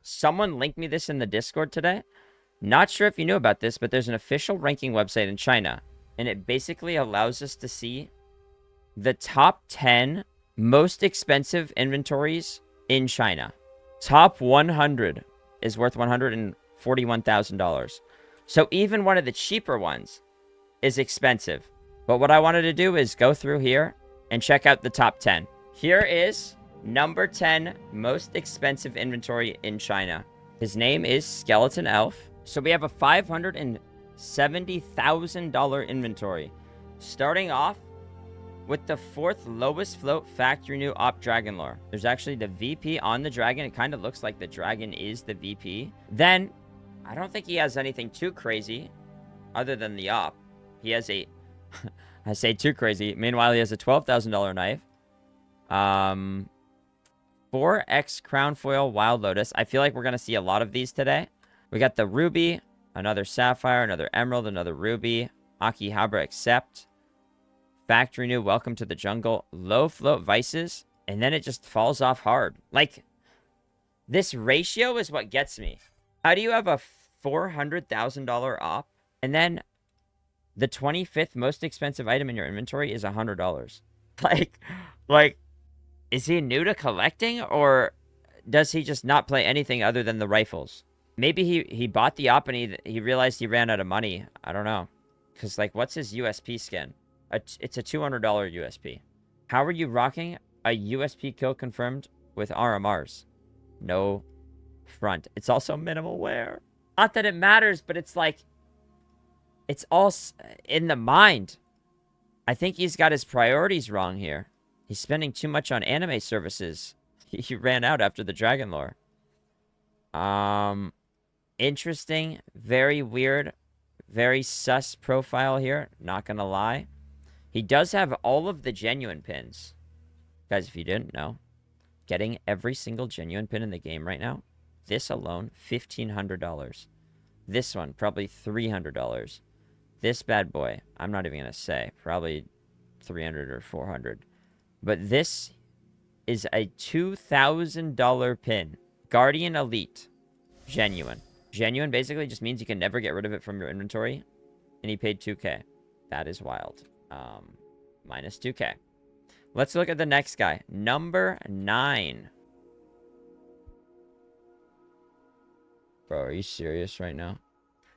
Someone linked me this in the Discord today. Not sure if you knew about this, but there's an official ranking website in China, and it basically allows us to see the top 10 most expensive inventories in China. Top 100 is worth $141,000. So even one of the cheaper ones is expensive. But what I wanted to do is go through here and check out the top 10. Here is number 10 most expensive inventory in China. His name is Skeleton Elf. So we have a $570,000 inventory. Starting off with the 4th lowest float factory new op dragon lore. There's actually the VP on the dragon. It kind of looks like the dragon is the VP. Then, I don't think he has anything too crazy other than the op. He has a, I say too crazy. Meanwhile, he has a $12,000 knife. 4X Crown Foil Wild Lotus. I feel like we're going to see a lot of these today. We got the Ruby, another Sapphire, another Emerald, another Ruby. Akihabara Accept. Factory New Welcome to the Jungle. Low Float Vices. And then it just falls off hard. Like, this ratio is what gets me. How do you have a $400,000 op? And then the 25th most expensive item in your inventory is $100. Like, is he new to collecting? Or does he just not play anything other than the rifles? Maybe he bought the op and he realized he ran out of money. I don't know. Because, like, what's his USP skin? It's a $200 USP. How are you rocking a USP kill confirmed with RMRs? No front. It's also minimal wear. Not that it matters, but it's like, it's all in the mind. I think he's got his priorities wrong here. He's spending too much on anime services. He ran out after the Dragon lore. Interesting. Very weird. Very sus profile here. Not gonna lie. He does have all of the genuine pins. Guys, if you didn't know, getting every single genuine pin in the game right now, this alone, $1,500. This one, probably $300. This bad boy, I'm not even gonna say, probably 300 or 400. But this is a $2,000 pin. Guardian Elite. Genuine. Genuine basically just means you can never get rid of it from your inventory. And he paid 2K. That is wild. Minus 2K. Let's look at the next guy. Number 9. Bro, are you serious right now?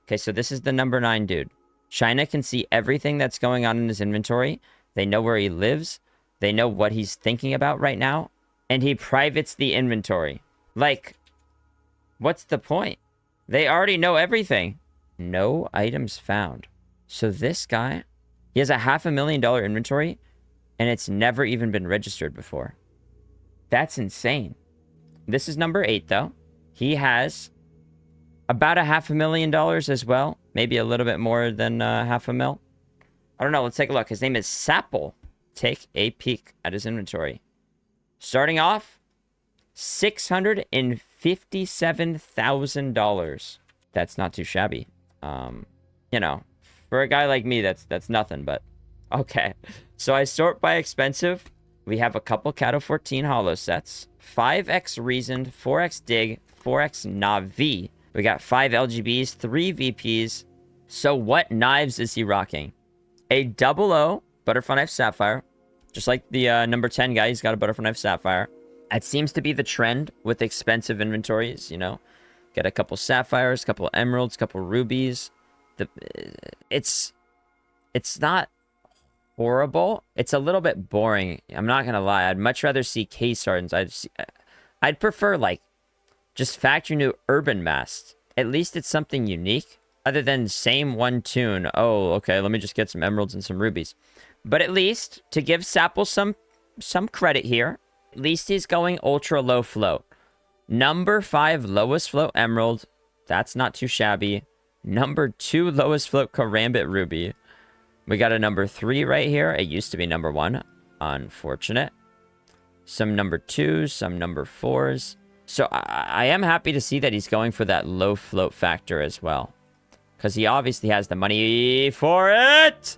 Okay, so this is the number 9 dude. China can see everything that's going on in his inventory. They know where he lives. They know what he's thinking about right now. And he privates the inventory. Like, what's the point? They already know everything. No items found. So this guy, he has a $500,000 inventory, and it's never even been registered before. That's insane. This is number 8, though. He has about a $500,000 as well. Maybe a little bit more than $500,000. I don't know. Let's take a look. His name is Sapple. Take a peek at his inventory. Starting off, $657,000. That's not too shabby. You know, for a guy like me, that's nothing, but okay. So I sort by expensive. We have a couple Cato 14 holo sets, 5x Reasoned, 4x Dig, 4x Navi. We got 5 LGBs, 3 VPs. So what knives is he rocking? A 00 Butterfly Knife Sapphire. Just like the number 10 guy, he's got a Butterfly Knife Sapphire. That seems to be the trend with expensive inventories, you know. Get a couple Sapphires, couple Emeralds, couple Rubies. It's not horrible. It's a little bit boring. I'm not gonna lie. I'd much rather see case hardens. I'd prefer like just factory new urban mast. At least it's something unique, other than same one tune. Oh, okay. Let me just get some emeralds and some rubies. But at least to give Sapple some credit here, at least he's going ultra low float. Number 5 lowest float emerald. That's not too shabby. Number 2 lowest float Karambit Ruby. We got a number 3 right here. It used to be number 1. Unfortunate. Some number 2s, some number 4s. So I am happy to see that he's going for that low float factor as well. Because he obviously has the money for it.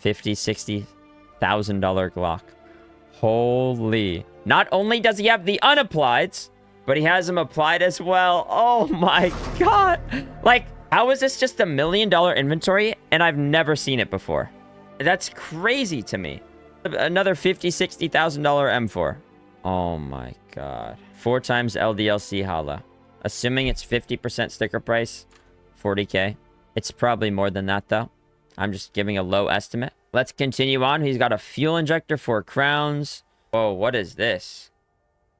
$50, $60,000 Glock. Holy. Not only does he have the unapplieds, but he has them applied as well. Oh my god. Like, how is this just $1 million inventory and I've never seen it before? That's crazy to me. Another $50,000, $60,000 M4. Oh my god. 4 times LDLC Hala. Assuming it's 50% sticker price, 40k. It's probably more than that though. I'm just giving a low estimate. Let's continue on. He's got a fuel injector, 4 crowns. Whoa, what is this?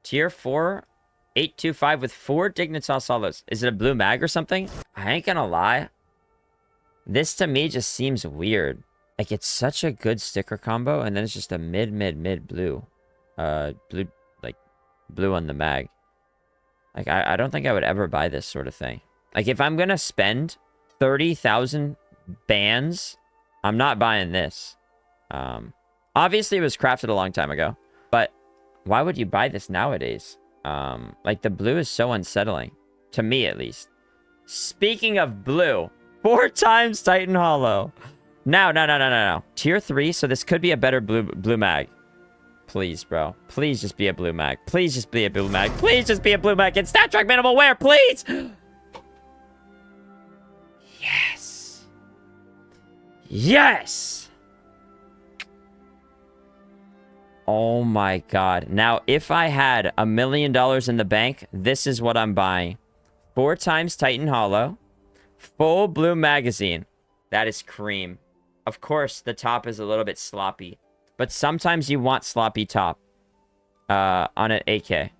Tier 4, 825 with 4 Dignitas Halos. Is it a blue mag or something? I ain't gonna lie. This to me just seems weird. Like, it's such a good sticker combo, and then it's just a mid blue. Blue on the mag. Like, I don't think I would ever buy this sort of thing. Like, if I'm gonna spend 30,000 bands, I'm not buying this. Obviously, it was crafted a long time ago, but why would you buy this nowadays? Like, the blue is so unsettling. To me, at least. Speaking of blue, 4 times Titan Hollow. No. Tier 3, so this could be a better blue mag. Please, bro. Please just be a blue mag. Please just be a blue mag. Please just be a blue mag. It's Stat Track minimal wear, please! Yes! Yes! Oh my god. Now, if I had $1 million in the bank, this is what I'm buying. 4 times Titan Hollow. Full blue magazine. That is cream. Of course, the top is a little bit sloppy. But sometimes you want sloppy top on an AK.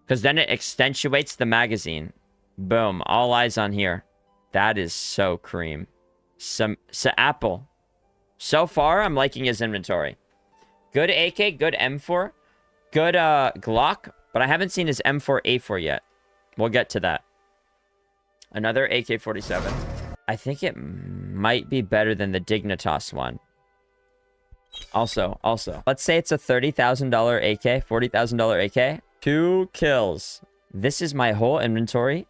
Because then it accentuates the magazine. Boom. All eyes on here. That is so cream. So Apple. So far, I'm liking his inventory. Good AK, good M4, good Glock. But I haven't seen his M4A4 yet. We'll get to that. Another AK-47. I think it might be better than the Dignitas one. Also, let's say it's a $30,000 AK, $40,000 AK. 2 kills. This is my whole inventory,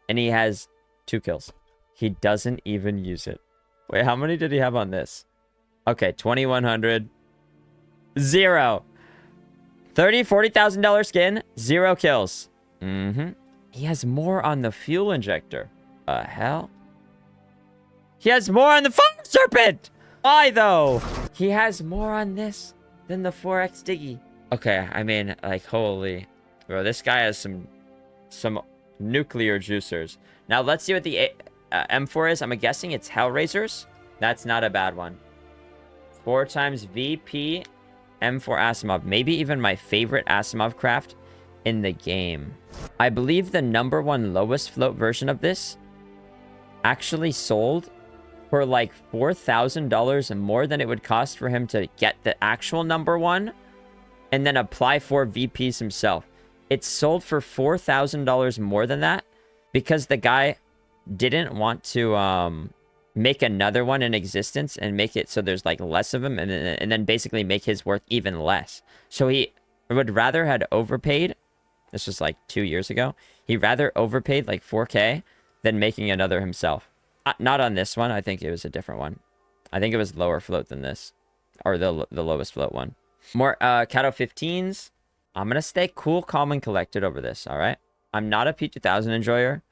and he has 2 kills. He doesn't even use it. Wait, how many did he have on this? Okay, 2,100. 0. $40,000 skin, 0 kills. He has more on the fuel injector. Hell? He has more on the Fire Serpent! Why, though? He has more on this than the 4X Diggy. Okay, I mean, like, holy. Bro, this guy has some nuclear juicers. Now, let's see what the M4 is. I'm guessing it's Hellraisers. That's not a bad one. 4 times VP M4 Asimov. Maybe even my favorite Asimov craft in the game. I believe the #1 lowest float version of this actually sold for like $4,000 more than it would cost for him to get the actual #1 and then apply 4 VPs himself. It sold for $4,000 more than that because the guy didn't want to make another one in existence and make it so there's like less of him and then basically make his worth even less. So he would rather had overpaid. This was like 2 years ago. He rather overpaid like 4K than making another himself. Not on this one. I think it was a different one. I think it was lower float than this. Or the lowest float one. More Cato 15s. I'm going to stay cool, calm, and collected over this, alright? I'm not a P2000 enjoyer.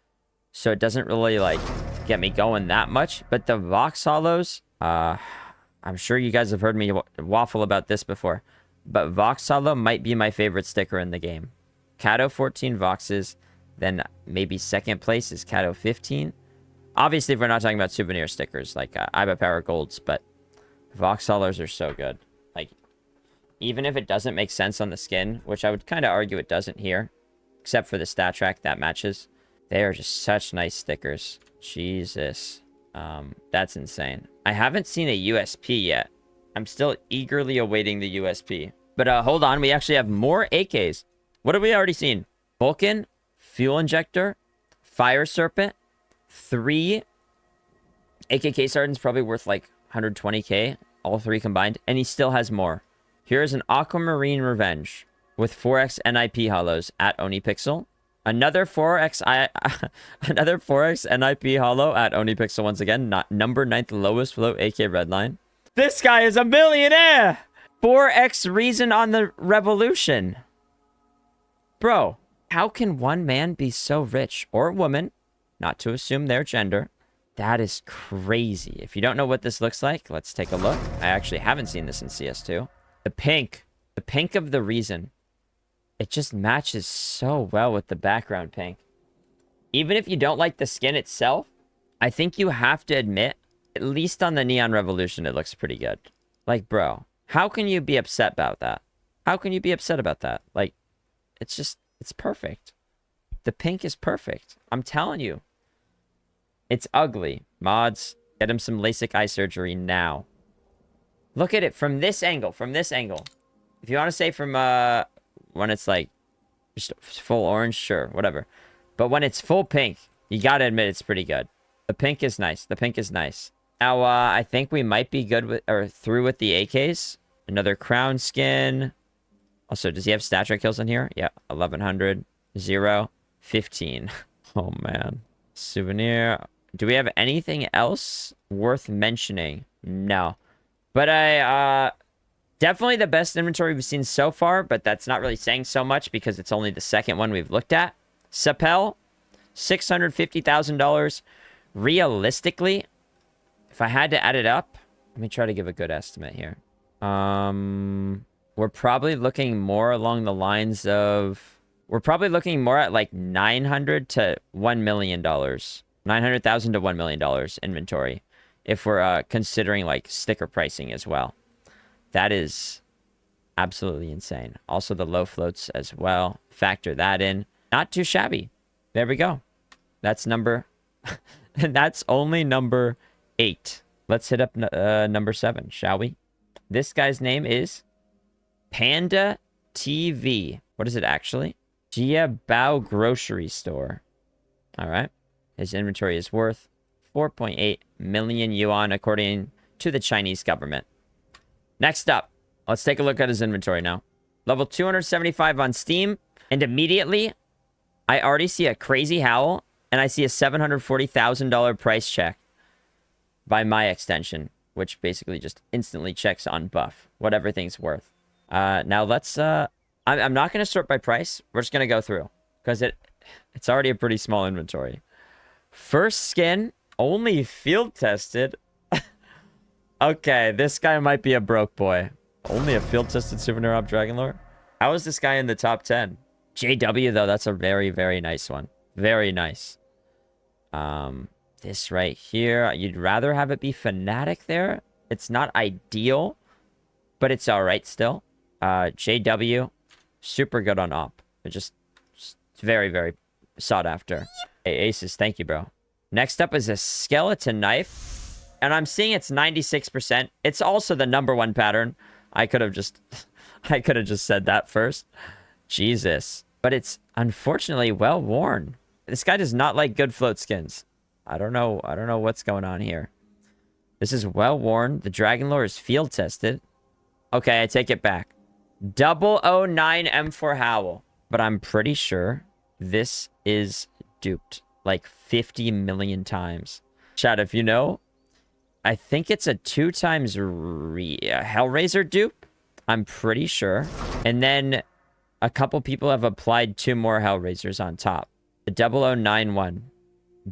So it doesn't really, like, get me going that much. But the Vox Hollows, I'm sure you guys have heard me waffle about this before. But Vox Hollow might be my favorite sticker in the game. Cato 14 Voxes. Then maybe second place is Cato 15. Obviously, if we're not talking about souvenir stickers, like Iba Power Golds, but Vox Hollows are so good. Like, even if it doesn't make sense on the skin, which I would kind of argue it doesn't here, except for the stat track that matches, they are just such nice stickers. Jesus. That's insane. I haven't seen a USP yet. I'm still eagerly awaiting the USP. But hold on, we actually have more AKs. What have we already seen? Vulcan, Fuel Injector, Fire Serpent, 3 AKK Sardines, probably worth like 120k, all 3 combined, and he still has more. Here's an Aquamarine Revenge with 4x NIP hollows at OniPixel. Another 4x NIP hollow at OniPixel once again, not number 9th lowest float AK Redline. This guy is a millionaire. 4x reason on the revolution. Bro, how can one man be so rich, or woman, not to assume their gender? That is crazy. If you don't know what this looks like, let's take a look. I actually haven't seen this in CS2. The pink of the reason. It just matches so well with the background pink. Even if you don't like the skin itself, I think you have to admit, at least on the Neon Revolution, it looks pretty good. Like, bro, how can you be upset about that? How can you be upset about that? Like, it's perfect. The pink is perfect. I'm telling you. It's ugly. Mods, get him some LASIK eye surgery now. Look at it from this angle, If you want to say from, when it's like, just full orange, sure, whatever. But when it's full pink, you gotta admit it's pretty good. The pink is nice. Now, I think we might be good with, or through with the AKs. Another crown skin. Also, does he have stat trick kills in here? Yeah, 1100, 0, 15. Oh, man. Souvenir. Do we have anything else worth mentioning? No. But definitely the best inventory we've seen so far, but that's not really saying so much because it's only the second one we've looked at. Sapel, $650,000. Realistically, if I had to add it up, let me try to give a good estimate here. We're probably looking more along the lines of... We're probably looking more at like $900 to $1 million. $900,000 to $1 million inventory. If we're considering like sticker pricing as well. That is absolutely insane. Also the low floats as well. Factor that in. Not too shabby. There we go. That's number... and that's only number 8. Let's hit up number 7, shall we? This guy's name is Panda TV. What is it actually? Jia Bao Grocery Store. All right. His inventory is worth 4.8 million yuan according to the Chinese government. Next up, let's take a look at his inventory now. Level 275 on Steam. And immediately, I already see a crazy howl. And I see a $740,000 price check by my extension. Which basically just instantly checks on buff. What everything's worth. Now let's... I'm not going to sort by price. We're just going to go through. Because it's already a pretty small inventory. First skin, only field tested. Okay, this guy might be a broke boy. Only a field tested souvenir op Dragonlore? How is this guy in the top 10? JW though, that's a very, very nice one. Very nice. This right here, you'd rather have it be Fnatic there. It's not ideal, but it's all right still. JW, super good on op. It's just very, very sought after. Hey, Aces, thank you, bro. Next up is a skeleton knife, and I'm seeing it's 96%. It's also the #1 pattern. I could have just said that first. Jesus, but it's unfortunately well worn. This guy does not like good float skins. I don't know what's going on here. This is well worn. The Dragonlore is field tested. Okay, I take it back. 009 M4 Howl. But I'm pretty sure this is duped like 50 million times. Chat, if you know, I think it's a 2 times Hellraiser dupe. I'm pretty sure. And then a couple people have applied 2 more Hellraisers on top. The 009 one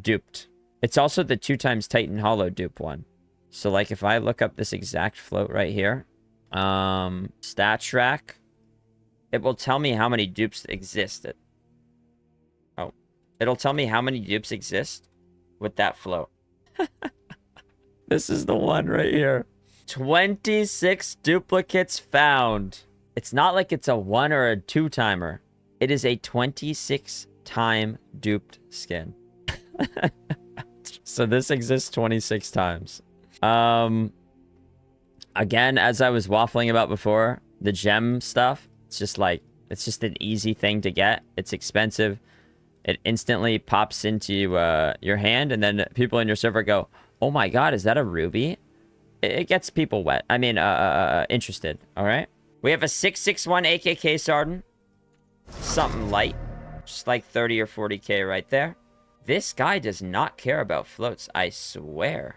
duped. It's also the 2 times Titan Hollow dupe one. So like if I look up this exact float right here, stat track, it will tell me how many dupes existed. Oh, it'll tell me how many dupes exist with that float. This is the one right here. 26 duplicates found. It's not like it's a 1 or a 2 timer. It is a 26 time duped skin. So this exists 26 times. Again, as I was waffling about before, the gem stuff, it's just an easy thing to get. It's expensive. It instantly pops into your hand, and then people in your server go, oh my god, is that a ruby? It gets people wet. I mean, interested, all right? We have a 661 AKK Sarden. Something light. Just like 30 or 40k right there. This guy does not care about floats, I swear.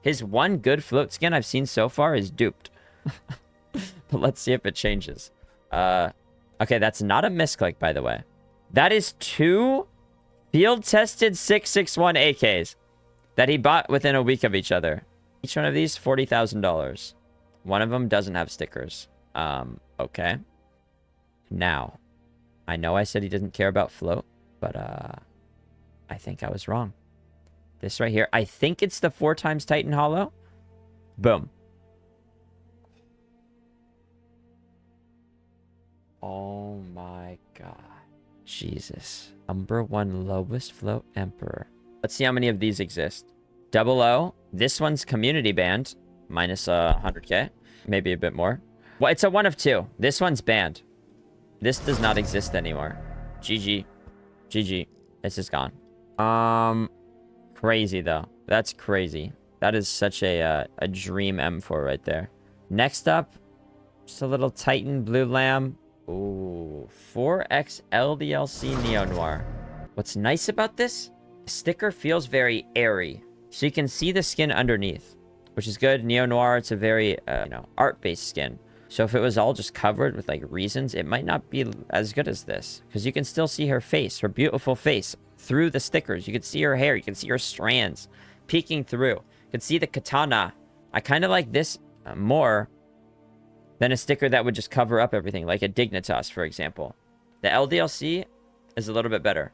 His one good float skin I've seen so far is duped. But let's see if it changes. Okay, that's not a misclick, by the way. That is 2 field-tested 661 AKs that he bought within a week of each other. Each one of these, $40,000. One of them doesn't have stickers. Okay. Now, I know I said he doesn't care about float, but I think I was wrong. This right here, I think it's the 4x Titan Hollow. Boom. Oh my god. Jesus. Number 1 lowest float emperor. Let's see how many of these exist. 00. This one's community banned. Minus 100k. Maybe a bit more. Well, it's a 1 of 2. This one's banned. This does not exist anymore. GG. GG. This is gone. Crazy, though. That's crazy. That is such a dream M4 right there. Next up, just a little Titan Blue Lamb. Ooh, 4X LDLC Neo Noir. What's nice about this? The sticker feels very airy. So you can see the skin underneath, which is good. Neo Noir, it's a very, art-based skin. So if it was all just covered with, like, reasons, it might not be as good as this. Because you can still see her face, her beautiful face, through the stickers. You can see her hair. You can see her strands peeking through. You can see the katana. I kind of like this more than a sticker that would just cover up everything, like a Dignitas, for example. The LDLC is a little bit better.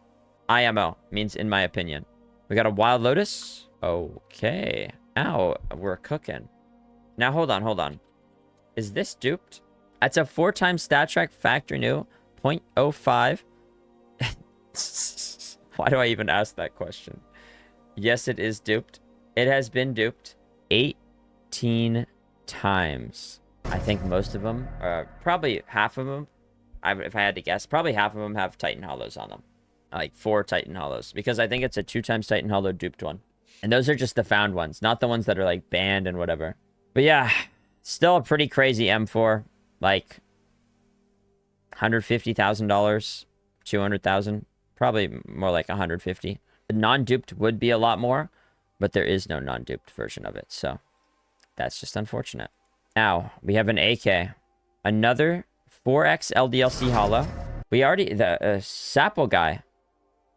IMO means in my opinion. We got a Wild Lotus. Okay. Now we're cooking. Now, hold on. Is this duped? That's a 4x stat track factory new 0.05. Why do I even ask that question? Yes, it is duped. It has been duped 18 times. I think most of them, probably half of them, if I had to guess, probably half of them have Titan Hollows on them. Like 4 Titan Hollows. Because I think it's a 2x Titan Hollow duped one. And those are just the found ones, not the ones that are like banned and whatever. But yeah, still a pretty crazy M4. Like $150,000, 200,000, probably more like 150. The non-duped would be a lot more, but there is no non-duped version of it. So that's just unfortunate. Now, we have an AK. Another 4X LDLC Hollow. We already... The Sapple guy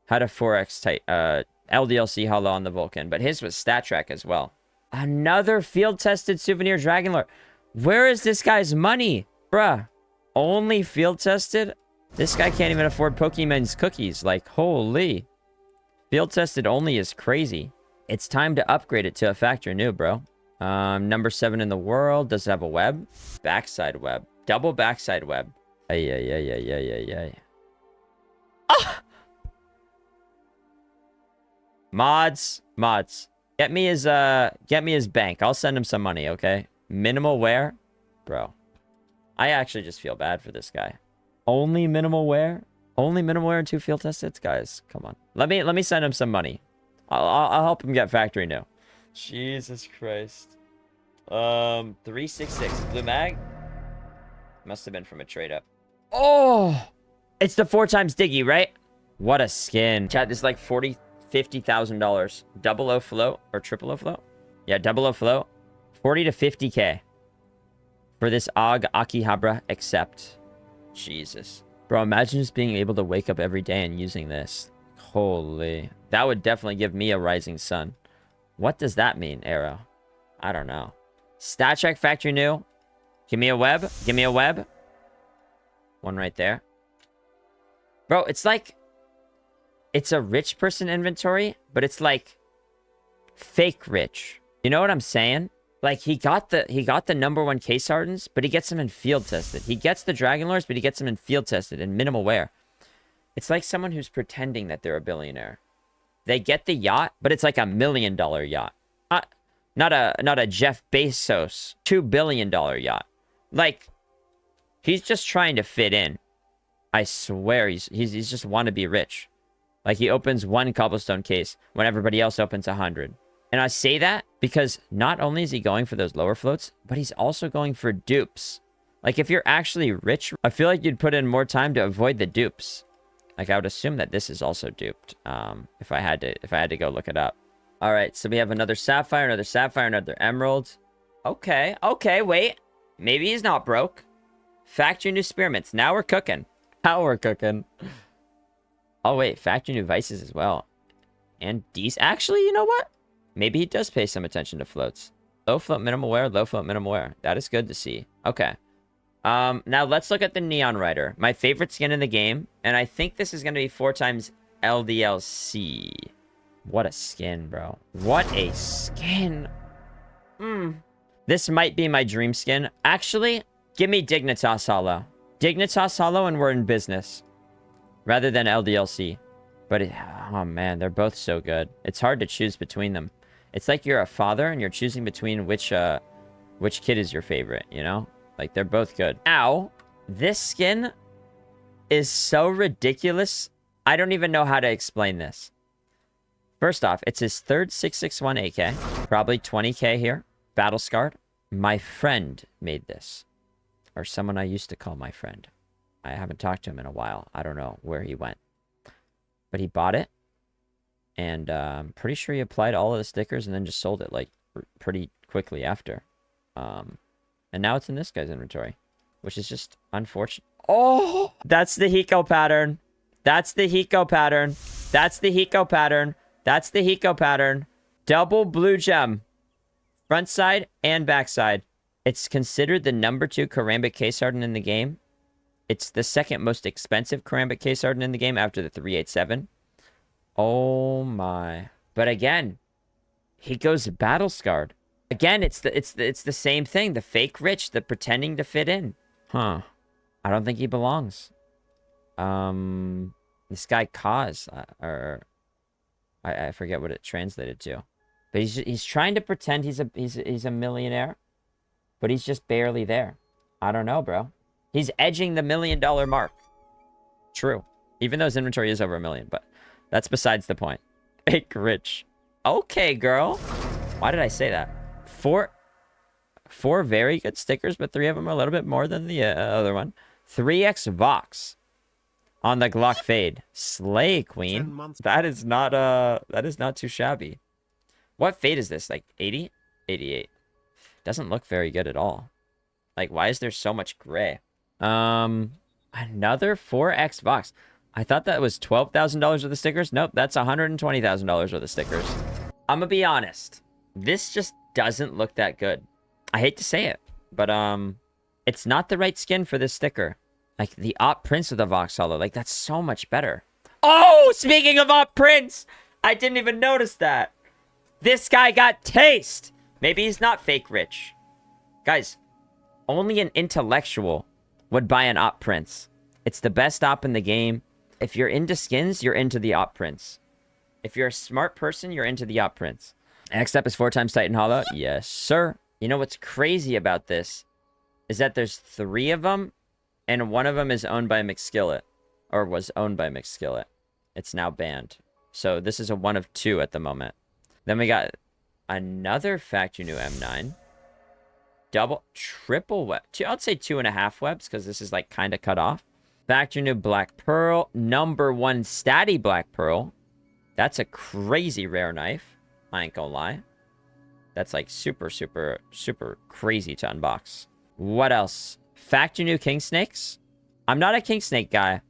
had a 4X LDLC Hollow on the Vulcan, but his was stat track as well. Another field-tested souvenir Dragon Lord. Where is this guy's money? Bruh. Only field-tested? This guy can't even afford Pokemon's cookies. Like, holy. Field-tested only is crazy. It's time to upgrade it to a factory new, bro. Number 7 in the world. Does it have a web? Backside web. Double backside web. Ay. Ah! Mods. Get me his bank. I'll send him some money, okay? Minimal wear? Bro. I actually just feel bad for this guy. Only minimal wear? Only minimal wear and 2 field testeds? Guys, come on. Let me send him some money. I'll help him get factory new. Jesus Christ. 366. Blue mag? Must have been from a trade up. Oh! It's the 4x Diggy, right? What a skin. Chat, this is like $50,000. Double O float or triple O float? Yeah, double O float. 40 to 50k. For this Og Akihabara accept. Jesus. Bro, imagine just being able to wake up every day and using this. Holy. That would definitely give me a rising sun. What does that mean, Arrow? I don't know. Stat check factory new. Give me a web. Give me a web. One right there. Bro, it's like... It's a rich person inventory, but it's like... fake rich. You know what I'm saying? Like, he got the number 1 case hardens, but he gets them in field tested. He gets the Dragon Lords, but he gets them in field tested and minimal wear. It's like someone who's pretending that they're a billionaire. They get the yacht, but it's like $1 million yacht. Not a Jeff Bezos $2 billion yacht. Like, he's just trying to fit in. I swear he's just want to be rich. Like, he opens 1 cobblestone case when everybody else opens 100. And I say that because not only is he going for those lower floats, but he's also going for dupes. Like, if you're actually rich, I feel like you'd put in more time to avoid the dupes. Like, I would assume that this is also duped. If I had to go look it up. All right, so we have another sapphire, another emerald. Okay, okay, wait. Maybe he's not broke. Factory new spearmints. Now we're cooking. Now we're cooking. Oh, wait. Factory new vices as well. And these. Actually, you know what? Maybe he does pay some attention to floats. Low float, minimal wear. Low float, minimal wear. That is good to see. Okay. Now let's look at the Neon Rider. My favorite skin in the game. And I think this is going to be 4 times LDLC. What a skin, bro. What a skin. This might be my dream skin. Actually, give me Dignitas Hollow. Dignitas Hollow and we're in business. Rather than LDLC. But, oh man, they're both so good. It's hard to choose between them. It's like you're a father and you're choosing between which kid is your favorite, you know? Like, they're both good. Now, this skin is so ridiculous. I don't even know how to explain this. First off, it's his third 661 AK. Probably 20k here. Battle scarred. My friend made this. Or someone I used to call my friend. I haven't talked to him in a while. I don't know where he went. But he bought it. And I'm pretty sure he applied all of the stickers and then just sold it like pretty quickly after. And now it's in this guy's inventory. Which is just unfortunate. Oh! That's the Hiko pattern. That's the Hiko pattern. That's the Hiko pattern. That's the Hiko pattern. Double blue gem. Front side and back side. It's considered the #2 Karambit case harden in the game. It's the second most expensive Karambit case harden in the game after the 387. Oh my. But again, he goes battle scarred. Again, it's the same thing. The fake rich, the pretending to fit in. Huh. I don't think he belongs. This guy Kaz, or I forget what it translated to. But he's trying to pretend he's a millionaire, but he's just barely there. I don't know, bro. He's edging the $1 million mark. True. Even though his inventory is over $1 million, but that's besides the point. Fake rich. Okay, girl. Why did I say that? Four very good stickers, but 3 of them are a little bit more than the other one. 3x Vox on the Glock Fade. Slay, queen. That is not too shabby. What fade is this? Like 80? 88. Doesn't look very good at all. Like, why is there so much gray? Another 4x Vox. I thought that was $12,000 worth of stickers. Nope, that's $120,000 worth of stickers. I'm gonna be honest. This just doesn't look that good. I hate to say it, but it's not the right skin for this sticker. Like the Op Prince with the Vox Hollow, like that's so much better. Oh, speaking of Op Prince, I didn't even notice that. This guy got taste. Maybe he's not fake rich. Guys, only an intellectual would buy an Op Prince. It's the best op in the game. If you're into skins, you're into the Op Prince. If you're a smart person, you're into the Op Prince. Next up is 4 times Titan Hollow. Yes, sir. You know what's crazy about this is that there's 3 of them, and one of them is owned by McSkillet, or was owned by McSkillet. It's now banned. So this is a 1 of 2 at the moment. Then we got another factory new M9. Triple web. I'd say 2.5 webs, because this is like kind of cut off. Factory new Black Pearl. #1 Statty Black Pearl. That's a crazy rare knife. I ain't gonna lie. That's like super, super, super crazy to unbox. What else? Factory new King Snakes. I'm not a King Snake guy,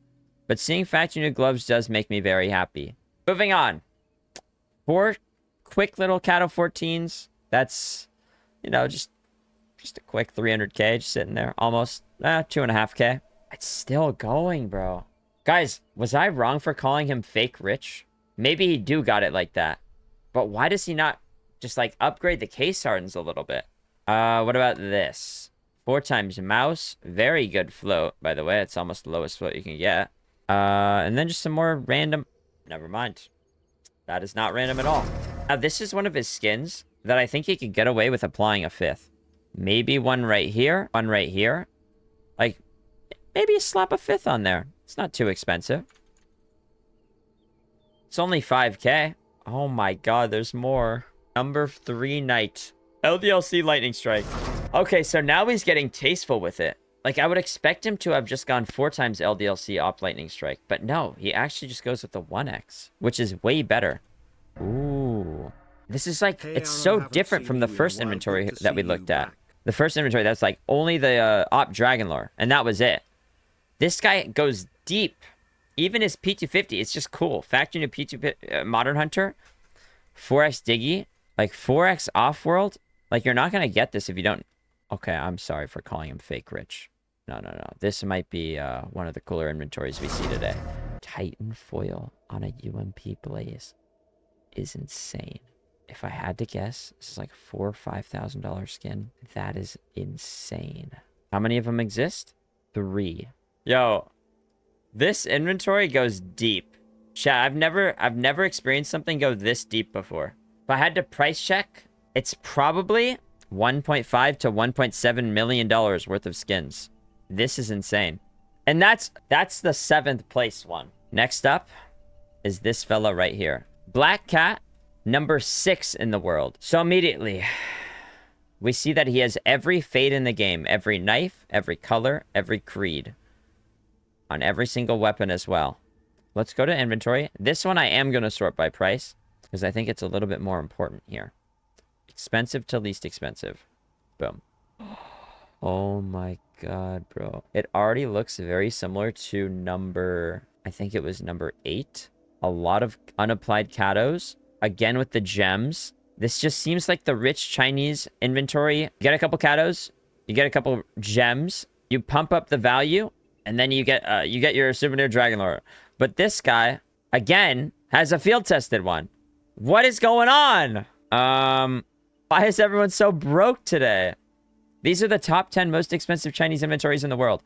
but seeing factory new gloves does make me very happy. Moving on. 4 quick little Cato 14s. That's, you know, just a quick 300k just sitting there. Almost 2.5k. It's still going, bro. Guys, was I wrong for calling him fake rich? Maybe he do got it like that. But why does he not just like upgrade the case hardens a little bit? What about this? 4 times mouse. Very good float, by the way. It's almost the lowest float you can get. And then just some more random... Never mind. That is not random at all. Now, this is one of his skins that I think he could get away with applying a 5th. Maybe one right here. One right here. Like, maybe slap a 5th on there. It's not too expensive. It's only 5k. Oh my god, there's more. #3 Knight. LDLC Lightning Strike. Okay, so now he's getting tasteful with it. Like, I would expect him to have just gone 4 times LDLC Op Lightning Strike. But no, he actually just goes with the 1x, which is way better. Ooh. This is like, Hey, it's Aaron, so haven't different seen from you the in a first while. inventory Good to that we see you looked at. back. The first inventory, that's like only the Op Dragon Lore, and that was it. This guy goes deep. Even his P250, it's just cool. Factory new P2 Modern Hunter, 4x Diggy, like 4x Offworld. Like, you're not going to get this if you don't. Okay, I'm sorry for calling him fake rich. No. This might be one of the cooler inventories we see today. Titan foil on a UMP Blaze is insane. If I had to guess, this is like $4,000 or $5,000 skin. That is insane. How many of them exist? 3. Yo, this inventory goes deep. Chat, I've never experienced something go this deep before. If I had to price check, it's probably $1.5 to $1.7 million worth of skins. This is insane. And that's the 7th place one. Next up is this fella right here. Black Cat, number 6 in the world. So immediately, we see that he has every fade in the game. Every knife, every color, every creed. On every single weapon as well. Let's go to inventory. This one I am going to sort by price, because I think it's a little bit more important here. Expensive to least expensive. Boom. Oh my god, bro. It already looks very similar to number, I think it was number 8. A lot of unapplied catos. Again with the gems. This just seems like the rich Chinese inventory. You get a couple catos. You get a couple gems. You pump up the value. And then you get your souvenir dragon lore. But this guy, again, has a field tested one. What is going on? Why is everyone so broke today? These are the top 10 most expensive Chinese inventories in the world.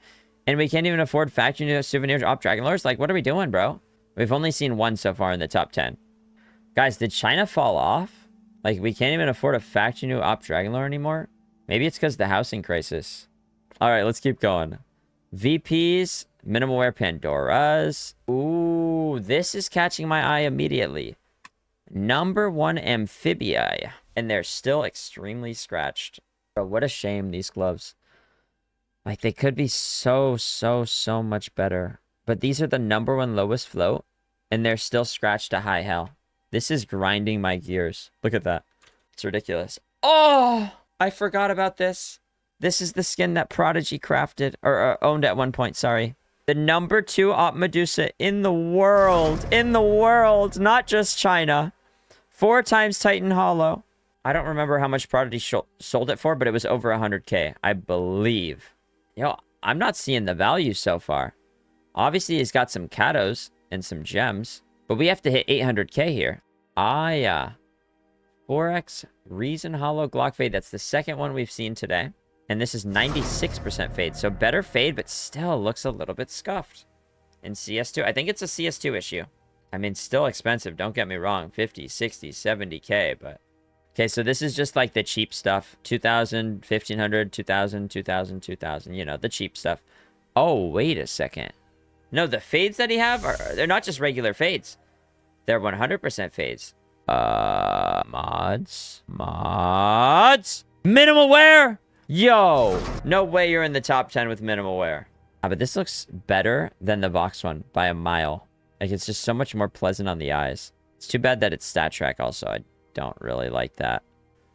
And we can't even afford factory new souvenir op dragon lores? Like, what are we doing, bro? We've only seen one so far in the top 10. Guys, did China fall off? Like, we can't even afford a factory new op dragon lore anymore? Maybe it's because of the housing crisis. All right, let's keep going. VPs, minimal wear Pandoras. Ooh, this is catching my eye immediately. Number 1 Amphibia. And they're still extremely scratched. Bro, what a shame, these gloves. Like, they could be so much better. But these are the number 1 lowest float. And they're still scratched to high hell. This is grinding my gears. Look at that. It's ridiculous. Oh, I forgot about this. This is the skin that Prodigy crafted, or owned at one point, sorry. The number 2 Op Medusa in the world. In the world, not just China. 4 times Titan Hollow. I don't remember how much Prodigy sold it for, but it was over 100k, I believe. Yo, I'm not seeing the value so far. Obviously, he's got some catos and some gems, but we have to hit 800k here. Ah, yeah. 4x Reason Hollow Glock Fade. That's the second one we've seen today. And this is 96% fade. So better fade, but still looks a little bit scuffed. In CS2, I think it's a CS2 issue. I mean, still expensive. Don't get me wrong. 50, 60, 70k, but... Okay, so this is just like the cheap stuff. 2,000, 1,500, 2,000, 2,000, 2,000. You know, the cheap stuff. Oh, wait a second. No, the fades that he have, they're not just regular fades. They're 100% fades. Mods. Minimal wear! Yo! No way you're in the top 10 with minimal wear. But this looks better than the Vox one by a mile. Like, it's just so much more pleasant on the eyes. It's too bad that it's stat track also. I don't really like that.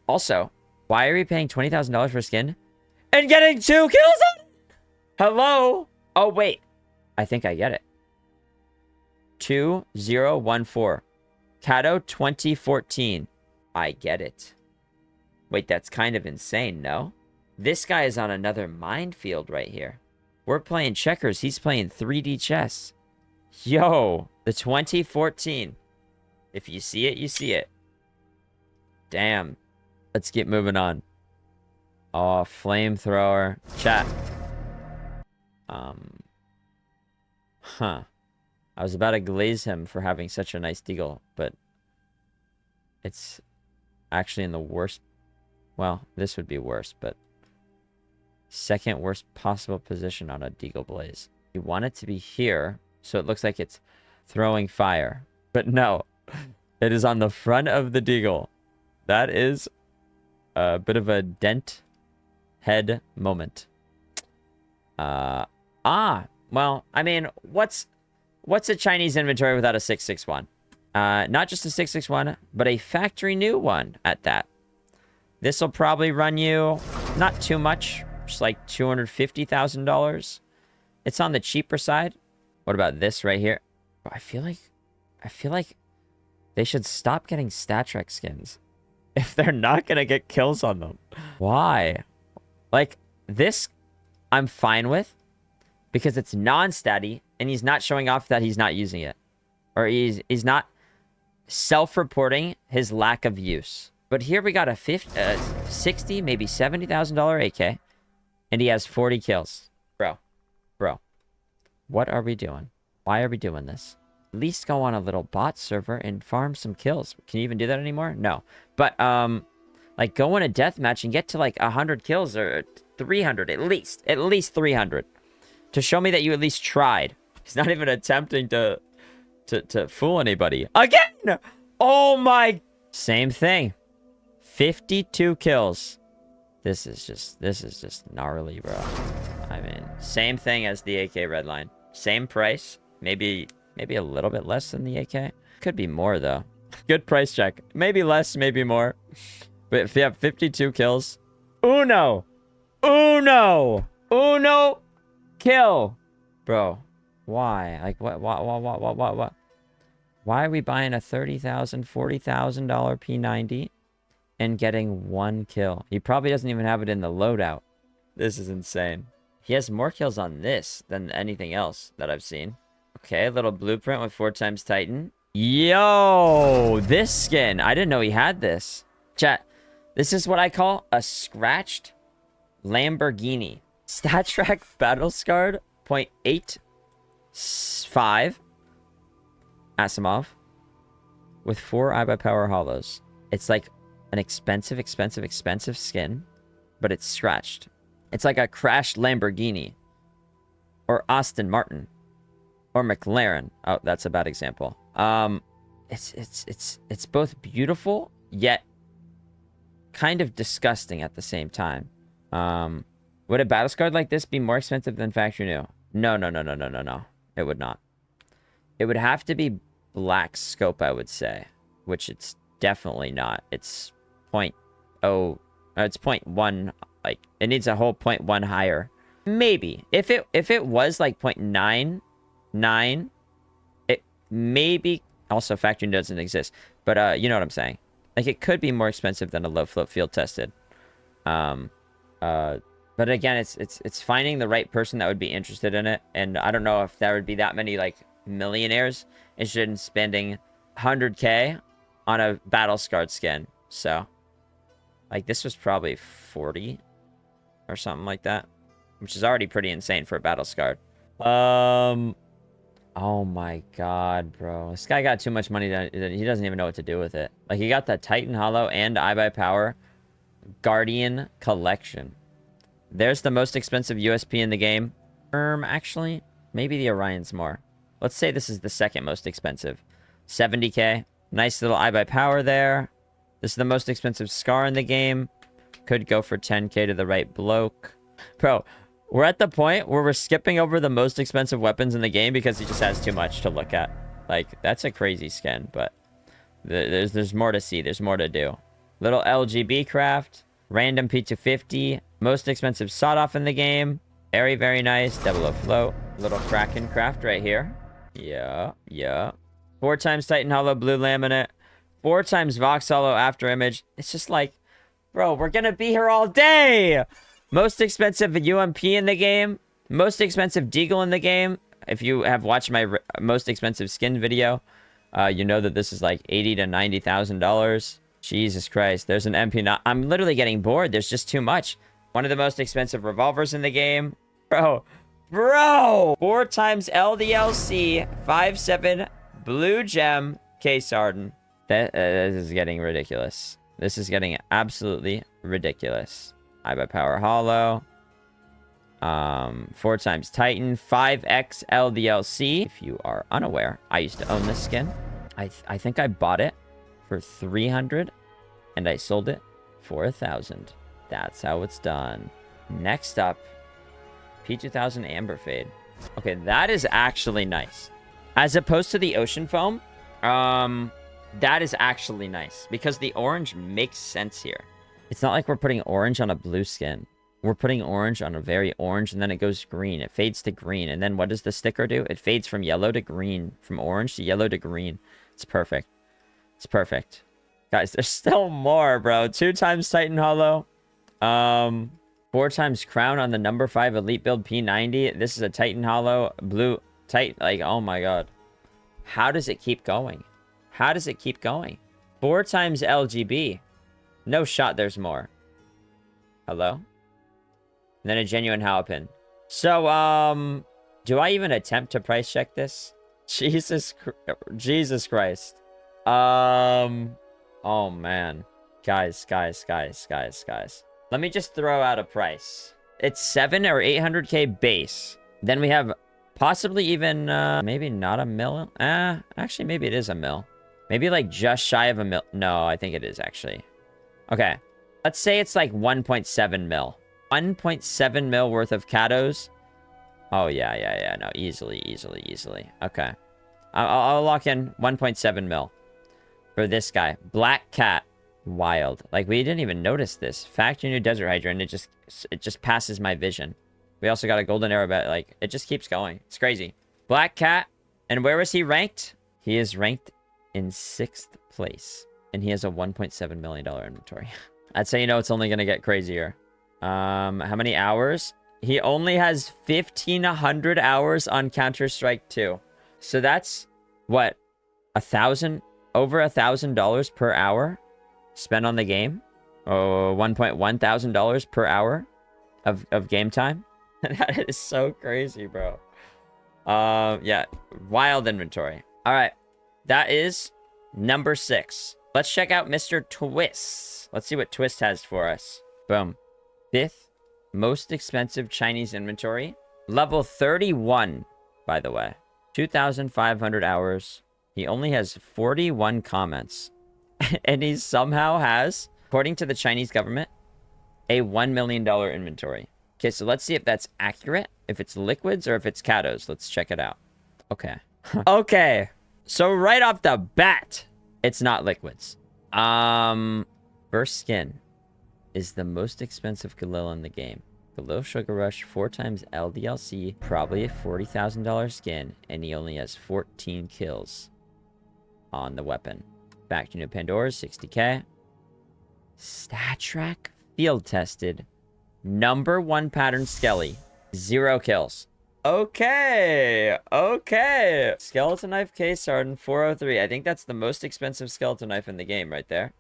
Also, why are we paying $20,000 for skin and getting 2 kills on it? Hello? Oh, wait. I think I get it. 2014. Kato 2014. I get it. Wait, that's kind of insane, no? This guy is on another minefield right here. We're playing checkers. He's playing 3D chess. Yo, the 2014. If you see it, you see it. Damn. Let's get moving on. Oh, flamethrower. Chat. Huh. I was about to glaze him for having such a nice deagle, but it's actually in the worst. Well, this would be worse, but second worst possible position on a deagle blaze. You want it to be here, so it looks like it's throwing fire. But no, it is on the front of the deagle. That is a bit of a dent head moment. Well, I mean, what's a Chinese inventory without a 661? Not just a 661, but a factory new one at that. This will probably run you not too much, just like $250,000. It's on the cheaper side. What about this right here? I feel like they should stop getting stat trek skins if they're not gonna get kills on them. Why? Like this, I'm fine with because it's non-statty and he's not showing off that he's not using it, or he's not self-reporting his lack of use. But here we got a 60, maybe $70,000 AK, and he has 40 kills. Bro, what are we doing? Why are we doing this? At least go on a little bot server and farm some kills. Can you even do that anymore? No. But, like, go in a deathmatch and get to, like, 100 kills or 300 at least. At least 300. To show me that you at least tried. He's not even attempting to fool anybody. Again! Oh my... Same thing. 52 kills. This is just gnarly, bro. I mean, same thing as the AK Redline. Same price. Maybe a little bit less than the AK. Could be more, though. Good price check. Maybe less, maybe more. But if you have 52 kills... Uno! Kill! Bro, why? Like, what? Why are we buying a $30,000, $40,000 P90 and getting 1 kill? He probably doesn't even have it in the loadout. This is insane. He has more kills on this than anything else that I've seen. Okay, a little blueprint with 4x Titan. Yo, this skin. I didn't know he had this. Chat, this is what I call a scratched Lamborghini. Stat track battle scarred 0.85 Asimov with 4 eye by power hollows. It's like an expensive skin, but it's scratched. It's like a crashed Lamborghini or Aston Martin or McLaren. Oh, that's a bad example. It's both beautiful yet kind of disgusting at the same time. Would a battle scarred like this be more expensive than factory new? No. It would not. It would have to be black scope, I would say, which it's definitely not. It's 0.0, it's 0.1. Like it needs a whole 0.1 higher. Maybe if it was like 0.99, it maybe. Also, factory doesn't exist, but you know what I'm saying. Like it could be more expensive than a low float field tested. But again, it's finding the right person that would be interested in it, and I don't know if there would be that many like millionaires interested in spending 100K on a battle scarred skin. So, like this was probably 40 or something like that, which is already pretty insane for a battle scarred. Oh my god, bro, this guy got too much money that he doesn't even know what to do with it. Like he got the Titan Hollow and Eye by Power Guardian collection. There's the most expensive USP in the game. Actually, maybe the Orion's more. Let's say this is the second most expensive. 70K. Nice little Eye by Power there. This is the most expensive Scar in the game. Could go for 10K to the right bloke. Bro, we're at the point where we're skipping over the most expensive weapons in the game because he just has too much to look at. Like, that's a crazy skin, but there's more to see. There's more to do. Little LGB craft. Random P250. Most expensive sawed-off in the game. Very, very nice. Double O float. Little Kraken craft right here. Yeah. 4x Titan Hollow blue laminate. 4x Vox Hollow after image. It's just like, bro, we're gonna be here all day. Most expensive UMP in the game. Most expensive Deagle in the game. If you have watched my most expensive skin video, you know that this is like $80,000 to $90,000. Jesus Christ, there's an MP9. I'm literally getting bored. There's just too much. One of the most expensive revolvers in the game. Bro. 4x LDLC 5.7 blue gem case harden. This is getting ridiculous. This is getting absolutely ridiculous. Eye by Power Hollow. 4x Titan 5x LDLC. If you are unaware, I used to own this skin. I think I bought it for 300 and I sold it for 1,000. That's how it's done. Next up, P2000 Amber Fade. Okay, that is actually nice. As opposed to the Ocean Foam, That is actually nice because the orange makes sense here. It's not like we're putting orange on a blue skin. We're putting orange on a very orange, and then it goes green. It fades to green. And then what does the sticker do? It fades from yellow to green. From orange to yellow to green. It's perfect. It's perfect. Guys, there's still more, bro. 2 times Titan Hollow. 4 times Crown on the number 5 Elite Build P90. This is a Titan Hollow. Blue Titan. Like, oh my god. How does it keep going? How does it keep going? 4 times LGB. No shot there's more. Hello? And then a genuine Halpin. So, do I even attempt to price check this? Jesus Christ. Oh man. Guys. Let me just throw out a price. It's 7 or 800k base. Then we have possibly even, maybe not a mil. Actually, maybe it is a mil. Maybe like just shy of a mil. No, I think it is actually. Okay. Let's say it's like 1.7 mil. 1.7 mil worth of Katos. Oh, yeah. No, easily. Okay. I'll lock in 1.7 mil for this guy. Black Cat. Wild. Like, we didn't even notice this. Factory new Desert Hydra, and it just passes my vision. We also got a golden arrow bet. Like, it just keeps going. It's crazy. Black Cat. And where is he ranked? He is ranked in 6th place. And he has a $1.7 million inventory. I'd say, you know, it's only going to get crazier. How many hours? He only has 1,500 hours on Counter-Strike 2. So that's, what, over $1,000 per hour spent on the game? Oh, $1,100 per hour of game time? That is so crazy, bro. Yeah, wild inventory. All right, that is number 6. Let's check out Mr. Twist. Let's see what Twist has for us. Boom. 5th most expensive Chinese inventory. Level 31, by the way. 2,500 hours. He only has 41 comments. And he somehow has, according to the Chinese government, a $1 million inventory. Okay, so let's see if that's accurate. If it's liquids or if it's Katos. Let's check it out. Okay. Okay. So right off the bat, it's not liquids. First skin is the most expensive Galil in the game. Galil Sugar Rush, 4 times LDLC, probably a $40,000 skin, and he only has 14 kills on the weapon. Factory new Pandora's, 60k. Stat track, field tested. Number 1 pattern Skelly, 0 kills. Okay. Skeleton knife case Sarden, 403. I think that's the most expensive skeleton knife in the game right there.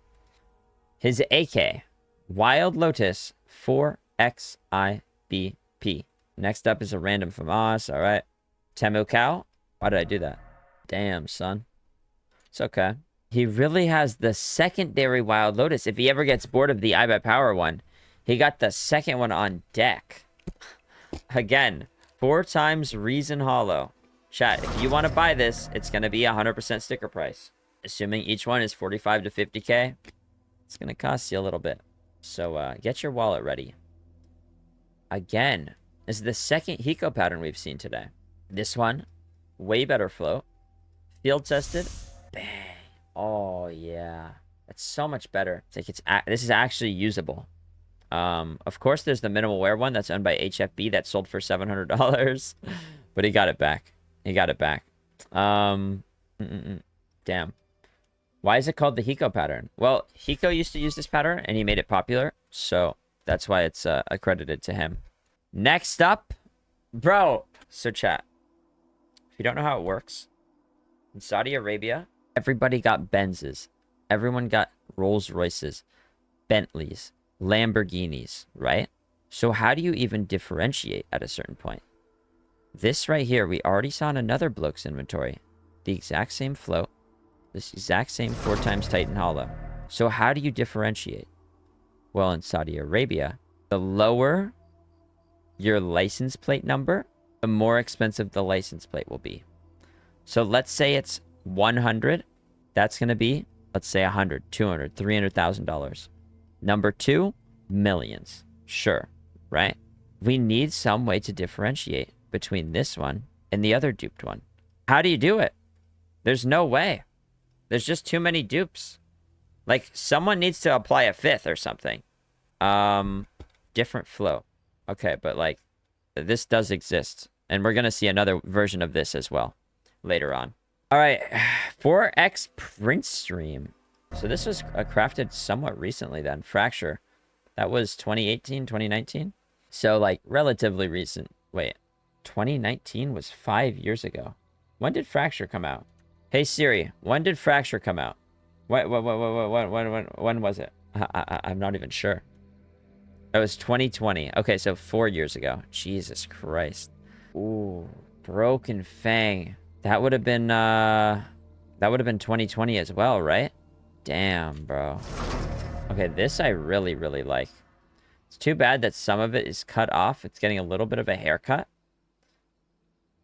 His AK, Wild Lotus, 4XIBP. Next up is a random FAMAS. All right. Temu Cow. Why did I do that? Damn, son. It's okay. He really has the secondary Wild Lotus. If he ever gets bored of the iBet Power one, he got the second one on deck. Again, 4 times Reason Hollow. Chat, if you want to buy this, it's going to be 100% sticker price. Assuming each one is 45 to 50k, it's going to cost you a little bit. So get your wallet ready. Again, this is the second Hiko pattern we've seen today. This one, way better float. Field tested. Bang. Oh, yeah. That's so much better. It's like this is actually usable. Of course, there's the minimal wear one that's owned by HFB that sold for $700. But he got it back. Damn. Why is it called the Hiko pattern? Well, Hiko used to use this pattern, and he made it popular. So that's why it's accredited to him. Next up, bro. So chat, if you don't know how it works, in Saudi Arabia, everybody got Benzes. Everyone got Rolls Royces, Bentleys, Lamborghinis, right? So how do you even differentiate at a certain point? This right here, we already saw in another bloke's inventory. The exact same float. This exact same 4 times Titan Hollow. So how do you differentiate? Well, in Saudi Arabia, the lower your license plate number, the more expensive the license plate will be. So let's say it's 100. That's going to be, let's say 100, 200, $300,000. Number 2, millions. Sure, right? We need some way to differentiate between this one and the other duped one. How do you do it? There's no way. There's just too many dupes. Like, someone needs to apply a fifth or something. Different flow. Okay, but like, this does exist. And we're going to see another version of this as well later on. All right, 4x print stream. So this was crafted somewhat recently then. Fracture. That was 2018, 2019. So like relatively recent. Wait, 2019 was 5 years ago. When did Fracture come out? Hey Siri, when did Fracture come out? When was it? I'm not even sure. It was 2020. Okay, so 4 years ago. Jesus Christ. Ooh, Broken Fang. That would have been 2020 as well, right? Damn, bro. Okay, this I really, really like. It's too bad that some of it is cut off. It's getting a little bit of a haircut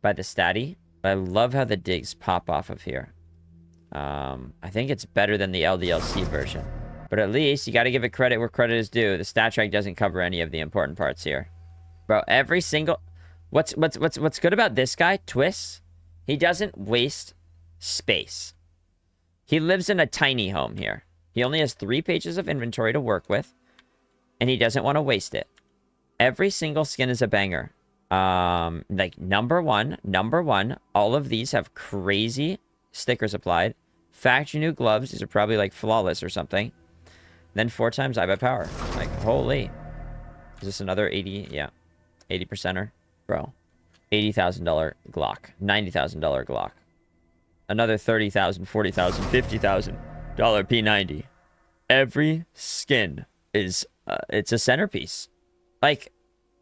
by the statty. But I love how the digs pop off of here. I think it's better than the LDLC version. But at least you got to give it credit where credit is due. The stat track doesn't cover any of the important parts here. Bro, every single... What's good about this guy, Twist? He doesn't waste space. He lives in a tiny home here. He only has 3 pages of inventory to work with. And he doesn't want to waste it. Every single skin is a banger. Like, number one, all of these have crazy stickers applied. Factory new gloves. These are probably, like, flawless or something. Then 4 times I buy power. Like, holy. Is this another 80? Yeah. 80%er. Bro. $80,000 Glock. $90,000 Glock. Another $30,000, $40,000, $50,000 P90. Every skin is, it's a centerpiece. Like,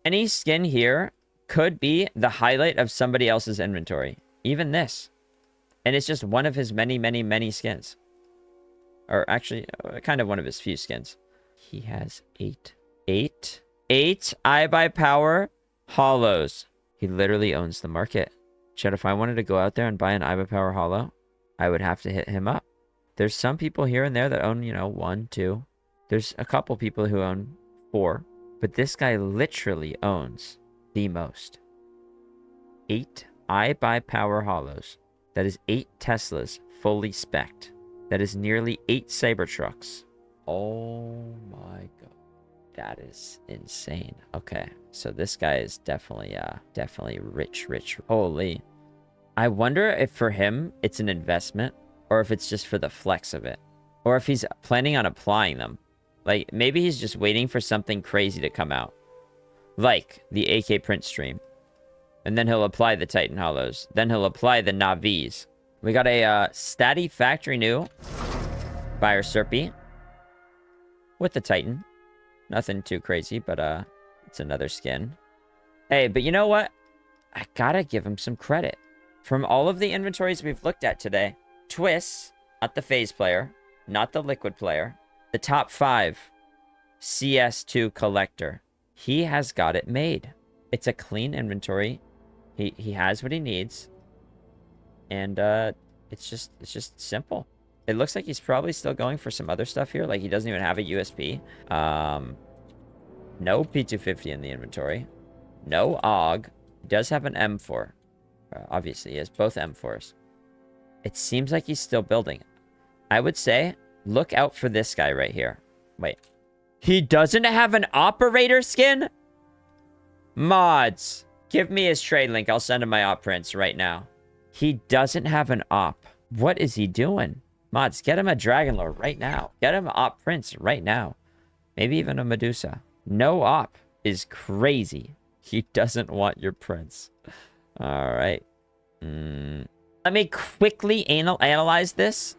any skin here could be the highlight of somebody else's inventory. Even this. And it's just one of his many, many, many skins. Or actually, kind of one of his few skins. He has 8 I buy power hollows. He literally owns the market. Chad, if I wanted to go out there and buy an I buy power hollow, I would have to hit him up. There's some people here and there that own, you know, 1, 2. There's a couple people who own 4. But this guy literally owns the most. 8 I buy power hollows. That is 8 Teslas fully spec'd. That is nearly 8 Cybertrucks. Oh my god. That is insane. Okay, so this guy is definitely rich. Holy. I wonder if for him it's an investment or if it's just for the flex of it. Or if he's planning on applying them. Like, maybe he's just waiting for something crazy to come out. Like the AK print stream. And then he'll apply the Titan Hollows. Then he'll apply the Navis. We got a Statty Factory New Buyer Serpy with the Titan. Nothing too crazy, but it's another skin. Hey, but you know what? I gotta give him some credit. From all of the inventories we've looked at today, Twist, not the phase player, not the liquid player, the top 5 CS2 collector. He has got it made. It's a clean inventory. He has what he needs. And it's just simple. It looks like he's probably still going for some other stuff here. Like, he doesn't even have a USP. No P250 in the inventory. No AUG. He does have an M4. Obviously, he has both M4s. It seems like he's still building. I would say, look out for this guy right here. Wait. He doesn't have an operator skin? Mods. Give me his trade link. I'll send him my op prints right now. He doesn't have an op. What is he doing? Mods, get him a Dragon Lord right now. Get him op prints right now. Maybe even a Medusa. No op is crazy. He doesn't want your prints. All right. Let me quickly analyze this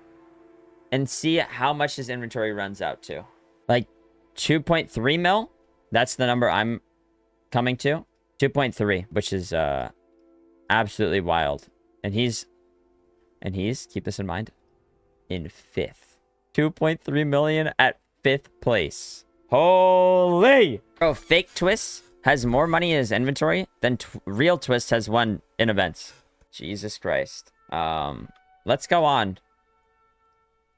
and see how much his inventory runs out to. Like 2.3 mil? That's the number I'm coming to. 2.3, which is absolutely wild. And he's, keep this in mind, in 5th. 2.3 million at 5th place. Holy! Bro, fake Twist has more money in his inventory than real Twist has won in events. Jesus Christ. Let's go on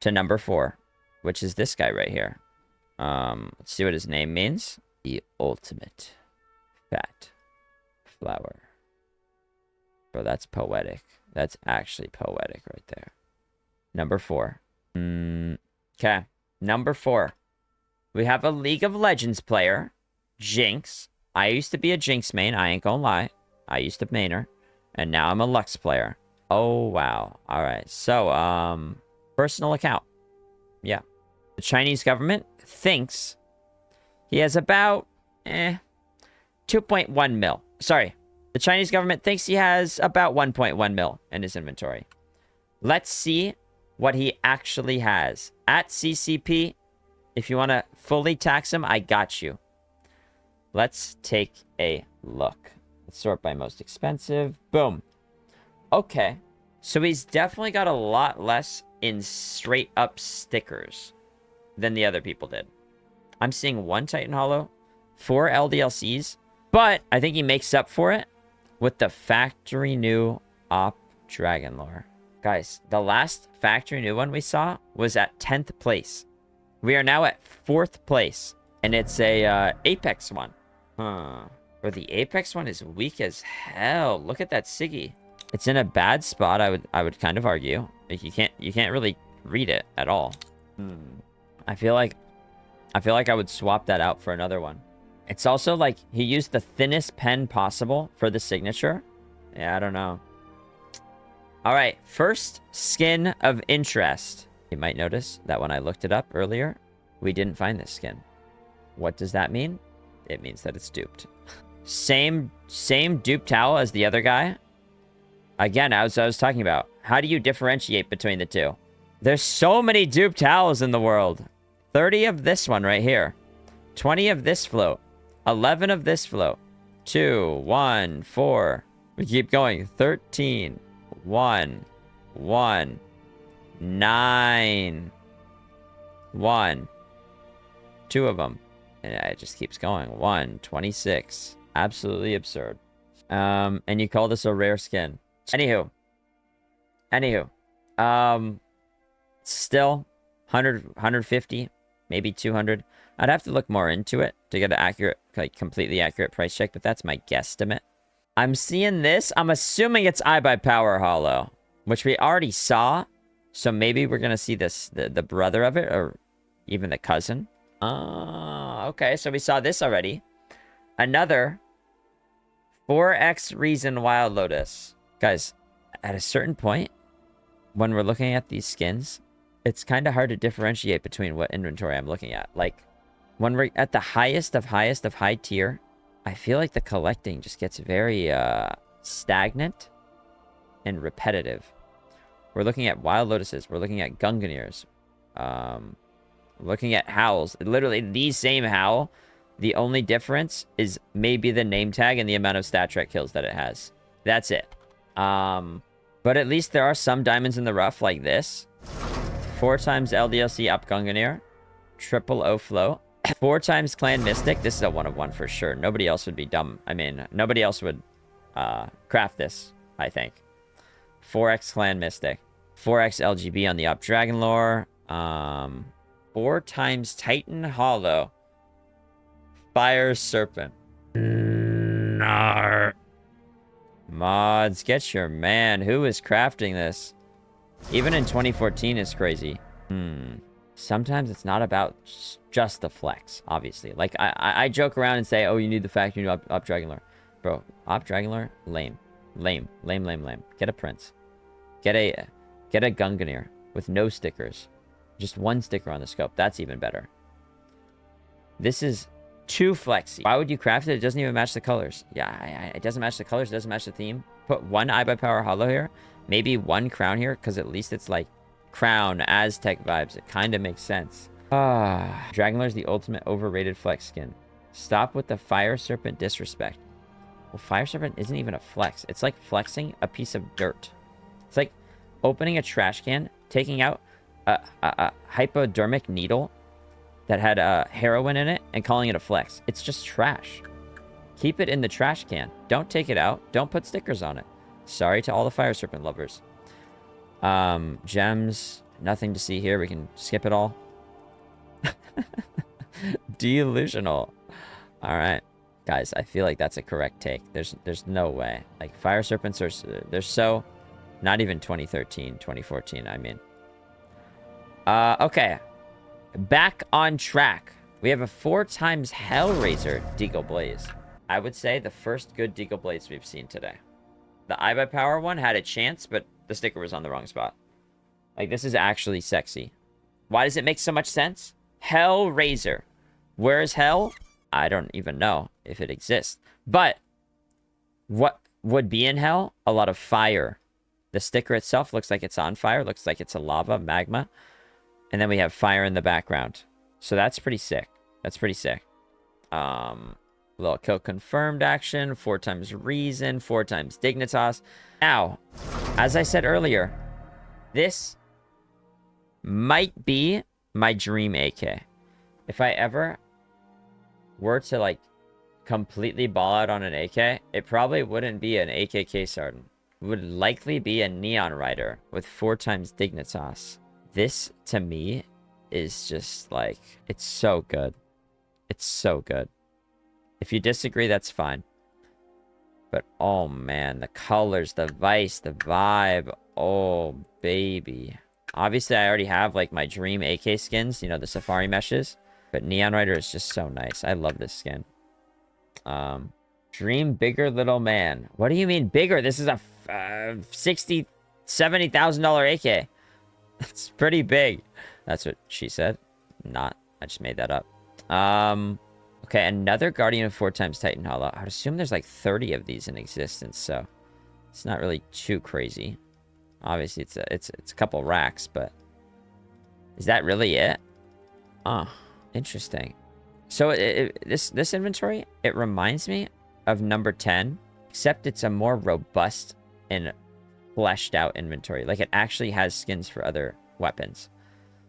to number 4, which is this guy right here. Let's see what his name means. The ultimate fat flower. Bro, that's poetic. That's actually poetic right there. Number 4. Okay. Number 4. We have a League of Legends player. Jinx. I used to be a Jinx main. I ain't gonna lie. I used to main her. And now I'm a Lux player. Oh, wow. All right. So, personal account. Yeah. The Chinese government thinks he has about 2.1 mil. Sorry. The Chinese government thinks he has about 1.1 mil in his inventory. Let's see what he actually has. At CCP, if you want to fully tax him, I got you. Let's take a look. Let's sort by most expensive. Boom. Okay. So he's definitely got a lot less in straight up stickers than the other people did. I'm seeing 1 Titan Hollow, 4 LDLCs, but I think he makes up for it with the factory new Op Dragon Lore. Guys, the last factory new one we saw was at 10th place. We are now at 4th place, and it's a Apex one. Or the Apex one is weak as hell. Look at that Siggy. It's in a bad spot, I would kind of argue. Like you can't really read it at all. I feel like I would swap that out for another one. It's also like he used the thinnest pen possible for the signature. Yeah, I don't know. All right, first skin of interest. You might notice that when I looked it up earlier, we didn't find this skin. What does that mean? It means that it's duped. Same dupe towel as the other guy. Again, as I was talking about, how do you differentiate between the two? There's so many dupe towels in the world. 30 of this one right here. 20 of this float. 11 of this float. 2, 1, 4. We keep going. 13. 1. 1. 9. 1. 2 of them. And it just keeps going. 1. 26. Absolutely absurd. And you call this a rare skin. Anywho. Still 100, 150, maybe 200. I'd have to look more into it to get an accurate, like completely accurate price check, but that's my guesstimate. I'm seeing this. I'm assuming it's iBuyPower Hollow, which we already saw. So maybe we're going to see this, the brother of it, or even the cousin. Okay, so we saw this already. Another 4X Reason Wild Lotus. Guys, at a certain point, when we're looking at these skins, it's kind of hard to differentiate between what inventory I'm looking at. Like, when we're at the highest of high tier, I feel like the collecting just gets very stagnant and repetitive. We're looking at Wild Lotuses. We're looking at Gunganirs. Looking at Howls. Literally, the same Howl. The only difference is maybe the name tag and the amount of stat trek kills that it has. That's it. But at least there are some diamonds in the rough like this. 4 times LDLC up Gunganir. Triple O float. 4 times Clan Mystic. This is a 1 of 1 for sure. Nobody else would be dumb. I mean, nobody else would craft this, I think. 4x Clan Mystic. 4x LGB on the up Dragon Lore. 4 times Titan Hollow. Fire Serpent. Nar. Mods, get your man. Who is crafting this? Even in 2014 is crazy. Sometimes it's not about just the flex, obviously. Like, I joke around and say, oh, you need the factory new up Dragon Lore. Bro, up Dragon Lore? Lame. Lame. Get a Prince. Get a Gunganir with no stickers. Just 1 sticker on the scope. That's even better. This is too flexy. Why would you craft it? It doesn't even match the colors. Yeah, it doesn't match the colors. It doesn't match the theme. Put 1 iBuyPower Hollow here. Maybe 1 crown here, because at least it's like crown Aztec vibes. It kind of makes sense. Dragonlore is the ultimate overrated flex skin. Stop with the Fire Serpent disrespect. Well, Fire Serpent isn't even a flex. It's like flexing a piece of dirt. It's like opening a trash can, taking out a hypodermic needle that had heroin in it and calling it a flex. It's just trash. Keep it in the trash can. Don't take it out. Don't put stickers on it. Sorry to all the Fire Serpent lovers. Gems. Nothing to see here. We can skip it all. Delusional. All right. Guys, I feel like that's a correct take. There's no way. Like, Fire Serpents are... They're so... Not even 2013, 2014, I mean. Okay. Back on track. We have a 4 times Hellraiser Deagle Blaze. I would say the first good Deagle Blaze we've seen today. The Eye by Power one had a chance, but the sticker was on the wrong spot. Like, this is actually sexy. Why does it make so much sense? Hellraiser. Where is hell? I don't even know if it exists. But what would be in hell? A lot of fire. The sticker itself looks like it's on fire. Looks like it's a lava, magma. And then we have fire in the background. So that's pretty sick. That's pretty sick. Little kill confirmed action. 4 times reason. 4 times dignitas. Now, as I said earlier, this might be my dream AK. If I ever were to, like, completely ball out on an AK, it probably wouldn't be an AKK Sarden. It would likely be a Neon Rider with 4 times dignitas. This, to me, is just, like, it's so good. It's so good. If you disagree, that's fine. But, oh, man, the colors, the vice, the vibe. Oh, baby. Obviously, I already have, like, my dream AK skins, you know, the Safari meshes. But Neon Rider is just so nice. I love this skin. Dream bigger little man. What do you mean bigger? This is a $60,000, $70,000 AK. That's pretty big. That's what she said. Not. I just made that up. Okay, another Guardian of 4 times Titan Hollow. I would assume there's like 30 of these in existence, so it's not really too crazy. Obviously, it's a couple racks, but is that really it? Oh, interesting. So this inventory, it reminds me of number 10, except it's a more robust and fleshed out inventory. Like, it actually has skins for other weapons.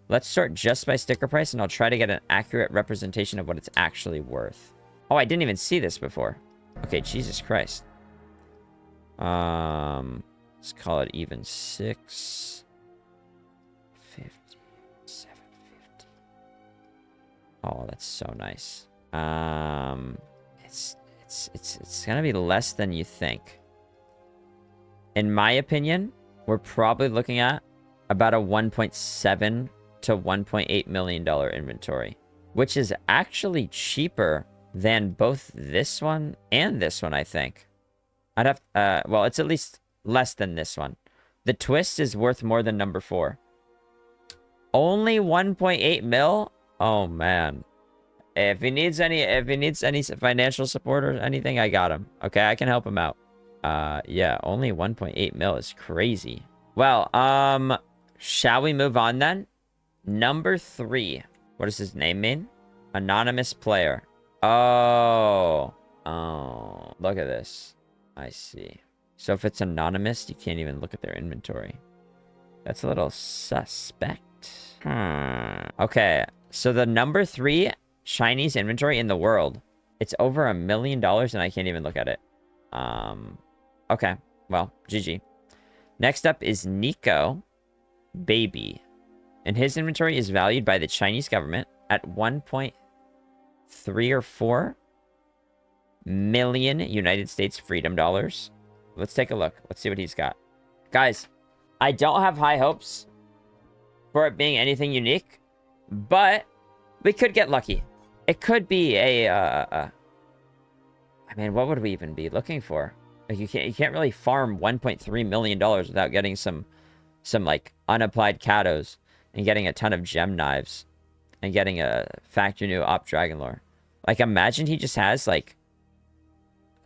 Let's sort just by sticker price, and I'll try to get an accurate representation of what it's actually worth. Oh, I didn't even see this before. Okay, Jesus Christ. Let's call it even 650, 750. Oh, that's so nice. It's gonna be less than you think. In my opinion, we're probably looking at about a 1.7 to 1.8 million dollar inventory, which is actually cheaper than both this one and this one, I think. I'd have well, it's at least less than this one. The twist is worth more than number 4. Only 1.8 mil? Oh man. If he needs any financial support or anything, I got him. Okay, I can help him out. Yeah, only 1.8 mil is crazy. Well, shall we move on then? Number 3. What does his name mean? Anonymous player. Oh. Oh, look at this. I see. So if it's anonymous, you can't even look at their inventory. That's a little suspect. Okay, so the number 3 Chinese inventory in the world. It's over $1 million and I can't even look at it. Okay, well, GG. Next up is Nico Baby. And his inventory is valued by the Chinese government at 1.3 or 4 million United States freedom dollars. Let's take a look. Let's see what he's got. Guys, I don't have high hopes for it being anything unique, but we could get lucky. It could be a, I mean, what would we even be looking for? Like, you can't really farm $1.3 million without getting some like unapplied Katos and getting a ton of gem knives and getting a factory new op dragon lore. Like, imagine he just has like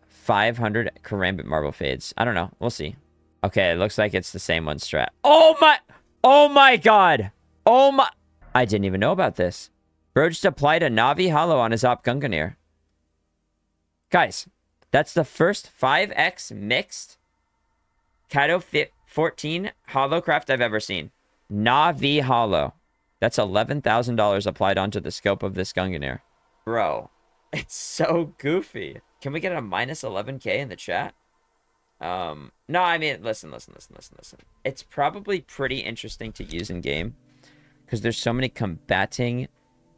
500 karambit marble fades. I don't know. We'll see. Okay, it looks like it's the same one strat. Oh my god. Oh my. I didn't even know about this. Bro just applied a Navi Hollow on his Op Gunganir. Guys, that's the first 5x mixed Kato 14 Hollow craft I've ever seen. Navi Hollow. That's $11,000 applied onto the scope of this Gunganir. Bro, it's so goofy. Can we get a minus 11k in the chat? No, I mean, listen. It's probably pretty interesting to use in game because there's so many combating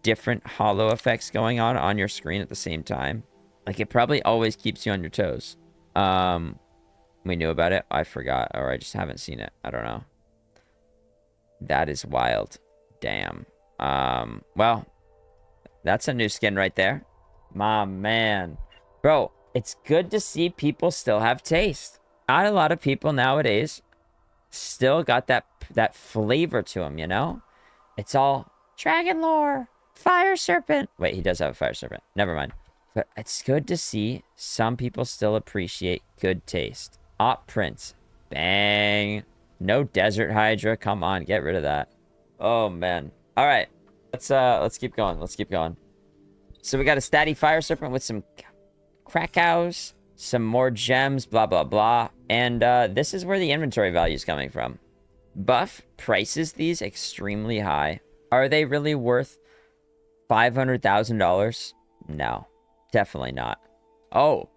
different hollow effects going on your screen at the same time. Like, it probably always keeps you on your toes. We knew about it. I forgot, or I just haven't seen it. I don't know. That is wild. Damn. Well, that's a new skin right there. My man. Bro, it's good to see people still have taste. Not a lot of people nowadays still got that flavor to them, you know? It's all dragon lore, fire serpent. Wait, he does have a fire serpent. Never mind. But it's good to see some people still appreciate good taste. Op prints. Bang. No desert hydra. Come on, get rid of that. Oh man. All right. Let's keep going. Let's keep going. So we got a statty fire serpent with some Krakau's, some more gems, blah blah blah. And this is where the inventory value is coming from. Buff prices these extremely high. Are they really worth $500,000? No, definitely not. Oh,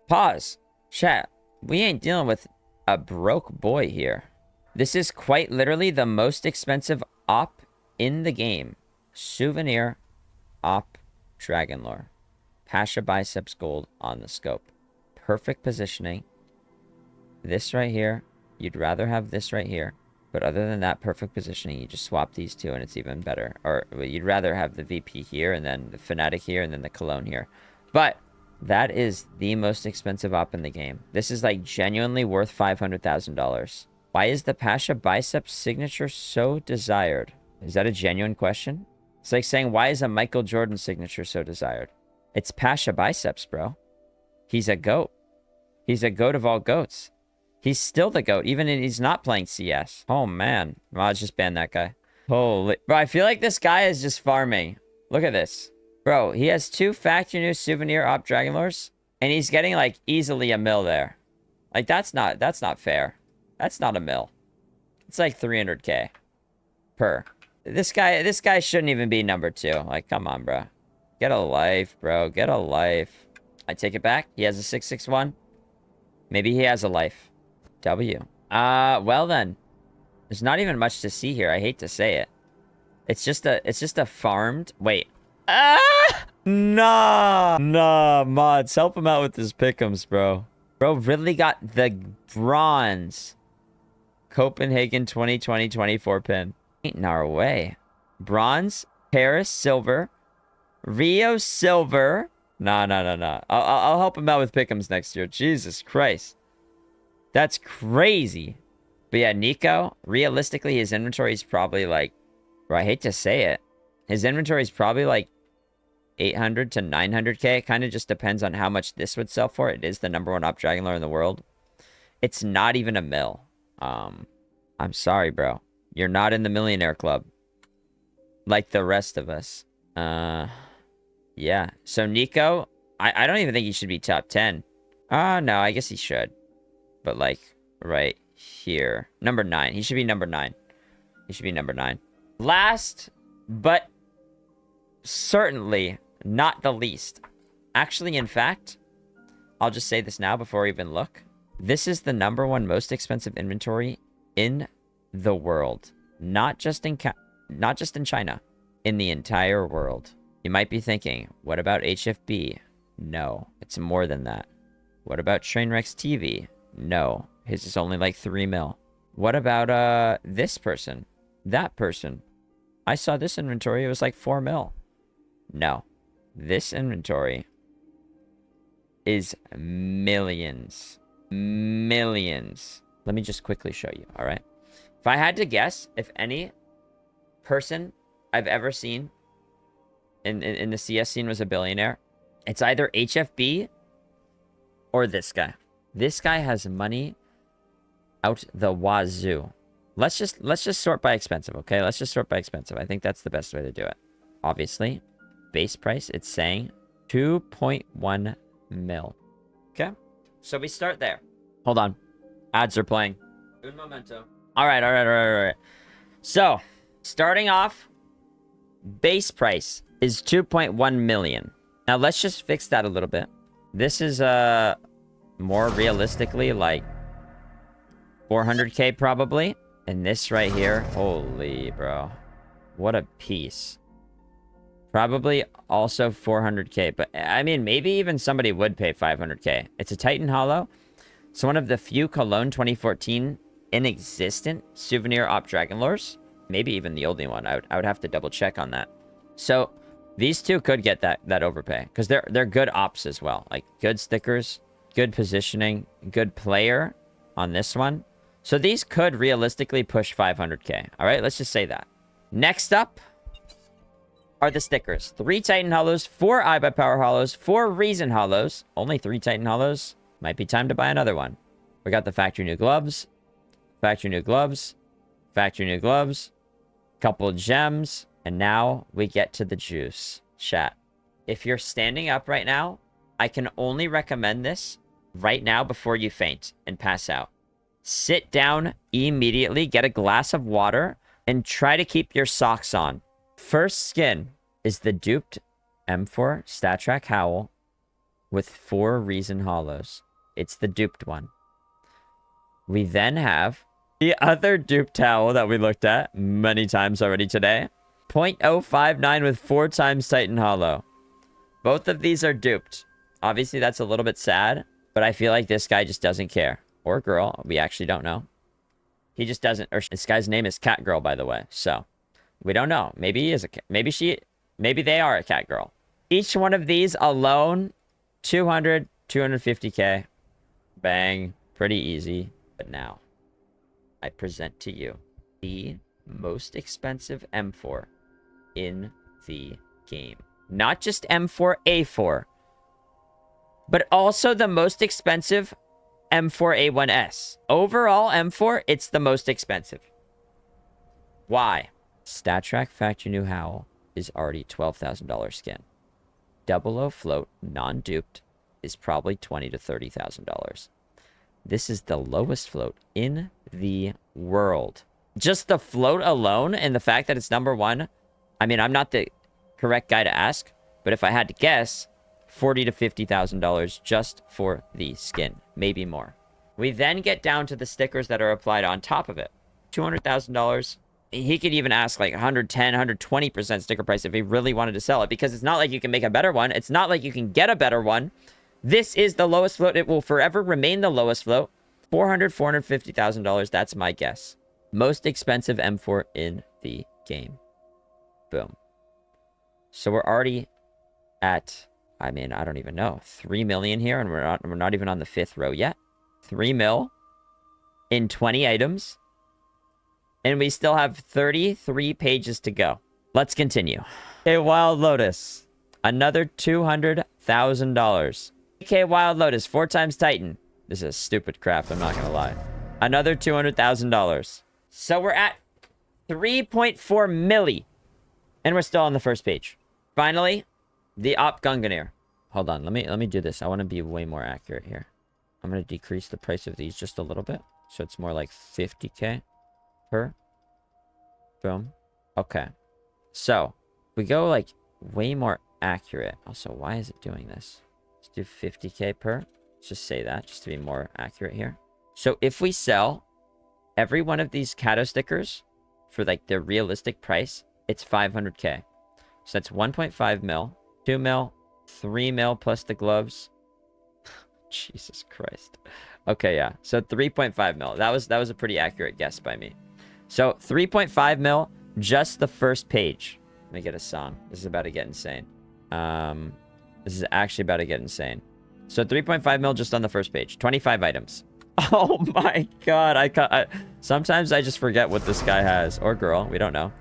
pause. Chat. We ain't dealing with a broke boy here. This is quite literally the most expensive op in the game. Souvenir op dragon lore. Pasha biceps gold on the scope. Perfect positioning. This right here. You'd rather have this right here. But other than that perfect positioning, you just swap these two and it's even better. Or you'd rather have the VP here and then the Fnatic here and then the Cologne here. But that is the most expensive op in the game. This is like genuinely worth $500,000. Why is the Pasha biceps signature so desired? Is that a genuine question? It's like saying, why is a Michael Jordan signature so desired? It's Pasha biceps, bro. He's a GOAT. He's a GOAT of all GOATs. He's still the GOAT, even if he's not playing CS. Oh, man. Well, I'll just ban that guy. Holy... Bro, I feel like this guy is just farming. Look at this. Bro, he has 2 factory new souvenir op dragon lores, and he's getting, like, easily a mil there. Like, that's not fair. That's not a mil. It's like 300k per. This guy shouldn't even be number 2. Like, come on, bro. Get a life, bro. Get a life. I take it back. He has a 661. Maybe he has a life. W. Well then. There's not even much to see here. I hate to say it. It's just a farmed... Wait. Nah, mods. Help him out with his pick'ems, bro. Bro really got the bronze Copenhagen 2020-24 pin. Ain't in our way. Bronze, Paris, silver, Rio, silver. Nah. I'll help him out with pick'ems next year. Jesus Christ. That's crazy. But yeah, Nico, realistically, his inventory is probably like... Bro, I hate to say it. His inventory is probably like 800 to 900k. It kind of just depends on how much this would sell for. It is the #1 op dragon lore in the world. It's not even a mil. I'm sorry, bro. You're not in the millionaire club. Like the rest of us. Yeah. So Nico, I don't even think he should be top 10. No, I guess he should. But like, right here. Number 9. He should be number 9. He should be number 9. Last, but certainly not the least. Actually, in fact, I'll just say this now before I even look. This is the #1 most expensive inventory in the world. Not just in China. In the entire world. You might be thinking, what about HFB? No, it's more than that. What about Trainwreck's TV? No, his is only like 3 mil. What about this person? That person? I saw this inventory, it was like 4 mil. No, this inventory is millions. Millions. Let me just quickly show you, all right? If I had to guess, if any person I've ever seen in the CS scene was a billionaire, it's either HFB or this guy. This guy has money out the wazoo. Let's just sort by expensive, okay? Let's just sort by expensive. I think that's the best way to do it. Obviously, base price, it's saying 2.1 mil. Okay? So we start there. Hold on. Ads are playing. Un momento. All right. So, starting off, base price is 2.1 million. Now, let's just fix that a little bit. This is, more realistically, like 400k probably. And this right here, holy bro, what a piece. Probably also 400k, but I mean, maybe even somebody would pay 500k. It's a Titan Hollow. It's one of the few Cologne 2014 inexistent souvenir op dragon lores. maybe even the only one. I would have to double check on that. So these two could get that overpay because they're good ops as well. Like good stickers, good positioning, good player on this one. So these could realistically push 500k. All right, let's just say that. Next up are the stickers. 3 Titan Hollows, 4 iBuyPower Hollows, 4 Reason Hollows. Only 3 Titan Hollows. Might be time to buy another one. We got the factory new gloves, factory new gloves, factory new gloves, couple gems, and now we get to the juice. Chat. If you're standing up right now, I can only recommend this right now before you faint and pass out. Sit down immediately, get a glass of water, and try to keep your socks on. First skin is the duped M4 StatTrak Howl with 4 Reason Hollows. It's the duped one. We then have the other duped towel that we looked at many times already today. 0.059 with 4 times Titan Hollow. Both of these are duped. Obviously, that's a little bit sad, but I feel like this guy just doesn't care. Or girl, we actually don't know. He just doesn't, or this guy's name is Cat Girl, by the way. So, we don't know. Maybe he is a cat. Maybe they are a cat girl. Each one of these alone, 200, 250k. Bang. Pretty easy. But now, I present to you the most expensive M4 in the game. Not just M4A4, but also the most expensive M4A1S. Overall, M4, it's the most expensive. Why? StatTrak Factory New Howl is already $12,000 skin. 00 float, non-duped, is probably $20,000 to $30,000. This is the lowest float in the world. Just the float alone and the fact that it's number 1. I mean, I'm not the correct guy to ask, but if I had to guess, $40,000 to $50,000 just for the skin, maybe more. We then get down to the stickers that are applied on top of it. $200,000. He could even ask like 110, 120% sticker price if he really wanted to sell it, because it's not like you can make a better one. It's not like you can get a better one. This is the lowest float. It will forever remain the lowest float. $400,000, $450,000. That's my guess. Most expensive M4 in the game. Boom. So we're already at, I mean, I don't even know, 3 million here, and we're not even on the 5th row yet. 3 mil in 20 items. And we still have 33 pages to go. Let's continue. Okay, Wild Lotus. Another $200,000. Okay, Wild Lotus, 4 times Titan. This is stupid crap, I'm not gonna lie. Another $200,000. So we're at 3.4 milli. And we're still on the first page. Finally, the Op Gunganir. Hold on, let me do this. I want to be way more accurate here. I'm gonna decrease the price of these just a little bit. So it's more like 50k per. Boom. Okay. So we go like way more accurate. Also, why is it doing this? Let's do 50k per. Let's just say that just to be more accurate here. So if we sell every one of these Kato stickers for like their realistic price, it's 500k. So that's 1.5 mil, 2 mil, 3 mil plus the gloves. Jesus Christ. Okay, yeah. So 3.5 mil. That was a pretty accurate guess by me. So 3.5 mil, just the first page. Let me get a song. This is about to get insane. This is actually about to get insane. So 3.5 mil just on the first page. 25 items. Oh my god. Sometimes I just forget what this guy has. Or girl. We don't know.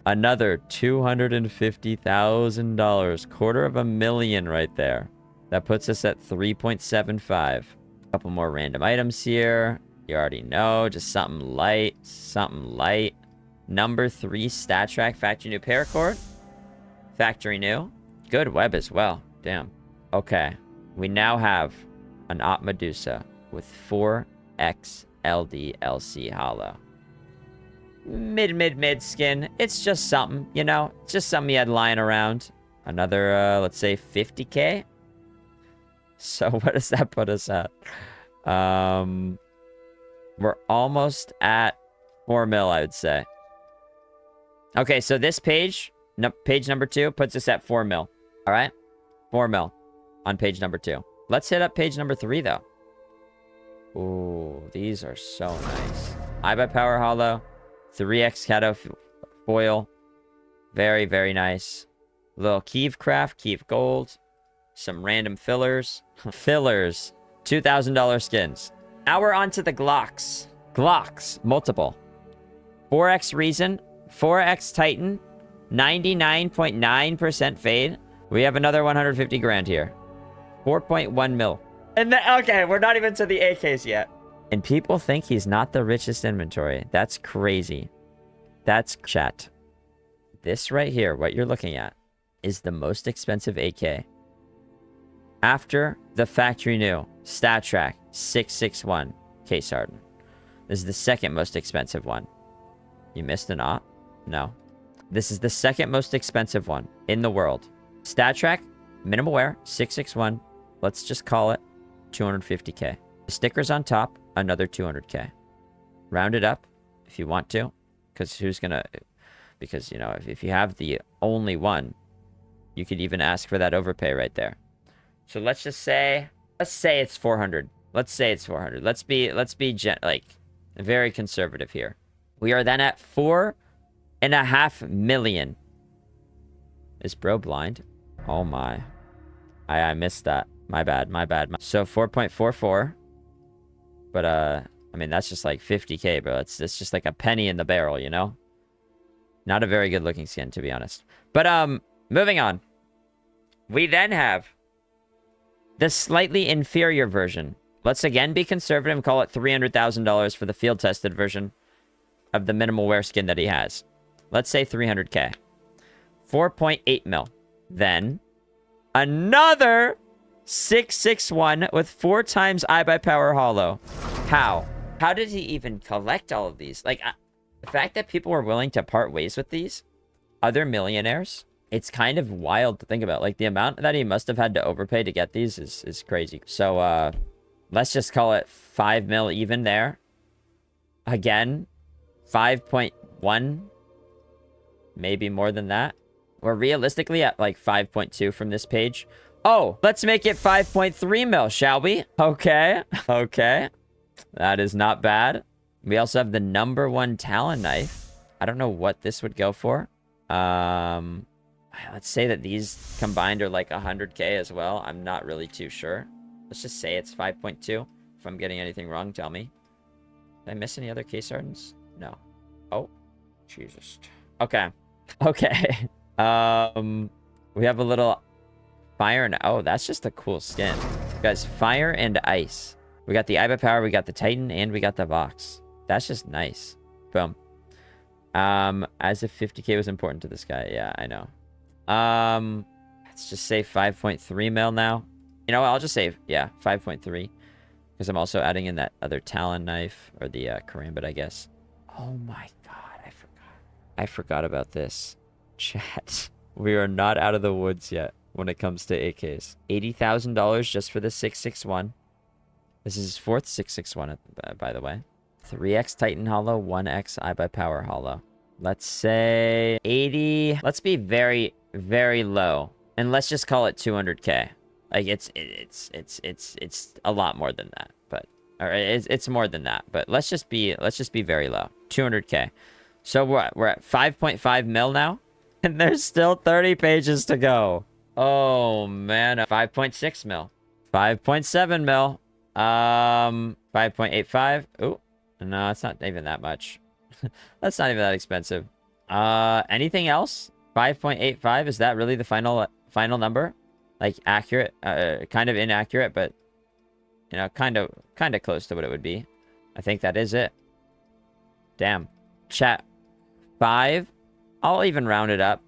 Another $250,000. $250,000 right there. That puts us at 3.75. A couple more random items here. You already know. Just something light. Something light. Number 3 StatTrak Factory New Paracord. Factory New. Good web as well. Damn. Okay. We now have an Op Medusa with 4x LDLC Hollow. Mid skin. It's just something, you know? It's just something he had lying around. Another, let's say 50k. So what does that put us at? We're almost at 4 mil, I would say. Okay, so this page, page number 2, puts us at 4 mil. All right? 4 mil on page number 2. Let's hit up page number 3, though. Ooh, these are so nice. iBuyPower Hollow, 3x Kato Foil. Very, very nice. Little Kiev craft, Kiev gold. Some random fillers. Fillers. $2,000 skins. Now we're on to the Glocks. Glocks. Multiple. 4x Reason. 4x Titan. 99.9% fade. We have another 150 grand here. 4.1 mil. And okay, we're not even to the AKs yet. And people think he's not the richest inventory. That's crazy. That's chat. This right here, what you're looking at, is the most expensive AK. After the factory new Stat Track 661 Case Harden. This is the second most expensive one. You missed an op? No. This is the second most expensive one in the world. Stat Track, minimal wear, 661. Let's just call it 250k. The stickers on top, another 200k. Round it up if you want to. Because who's gonna... Because, you know, if you have the only one, you could even ask for that overpay right there. So let's just say... Let's say it's 400. Let's say it's 400. Let's be like, very conservative here. We are then at 4.5 million. Is bro blind? Oh my. I missed that. My bad. So 4.44. But, I mean, that's just like 50k, bro. It's just like a penny in the barrel, you know? Not a very good looking skin, to be honest. But, moving on. We then have the slightly inferior version. Let's again be conservative and call it $300,000 for the field tested version of the minimal wear skin that he has. Let's say 300k. 4.8 mil. Then another 661 with 4 times iBuyPower Hollow. How? How did he even collect all of these? Like, the fact that people were willing to part ways with these other millionaires, it's kind of wild to think about. Like, the amount that he must have had to overpay to get these is crazy. So, let's just call it 5 mil even there. Again, 5.1. Maybe more than that. We're realistically at like 5.2 from this page. Oh, let's make it 5.3 mil, shall we? Okay. Okay. That is not bad. We also have the #1 Talon knife. I don't know what this would go for. Let's say that these combined are like 100k as well. I'm not really too sure. Let's just say it's 5.2. If I'm getting anything wrong, tell me. Did I miss any other case hardens? No. Oh, Jesus. Okay. Okay. We have a little fire and... Oh, that's just a cool skin. Guys, fire and ice. We got the iBuyPower, we got the Titan, and we got the box. That's just nice. Boom. As if 50k was important to this guy. Yeah, I know. Let's just say 5.3 mil now. You know what? I'll just say, yeah, 5.3. Because I'm also adding in that other Talon knife. Or the Karambit, I guess. Oh my god, I forgot. I forgot about this. Chat. We are not out of the woods yet when it comes to AKs. $80,000 just for the 661. This is his 4th 661, by the way. 3x Titan Hollow, 1x iBuyPower Hollow. Let's say 80. Let's be very, very low. And let's just call it 200k. Like, it's a lot more than that. But, or it's more than that. But let's just be very low. 200k. So we're at 5.5 mil now. And there's still 30 pages to go. Oh, man. 5.6 mil. 5.7 mil. 5.85. Ooh. No, it's not even that much. That's not even that expensive. Anything else? 5.85. Is that really the final number? Like, accurate? Kind of inaccurate, but, you know, kind of close to what it would be. I think that is it. Damn. Chat. 5. I'll even round it up.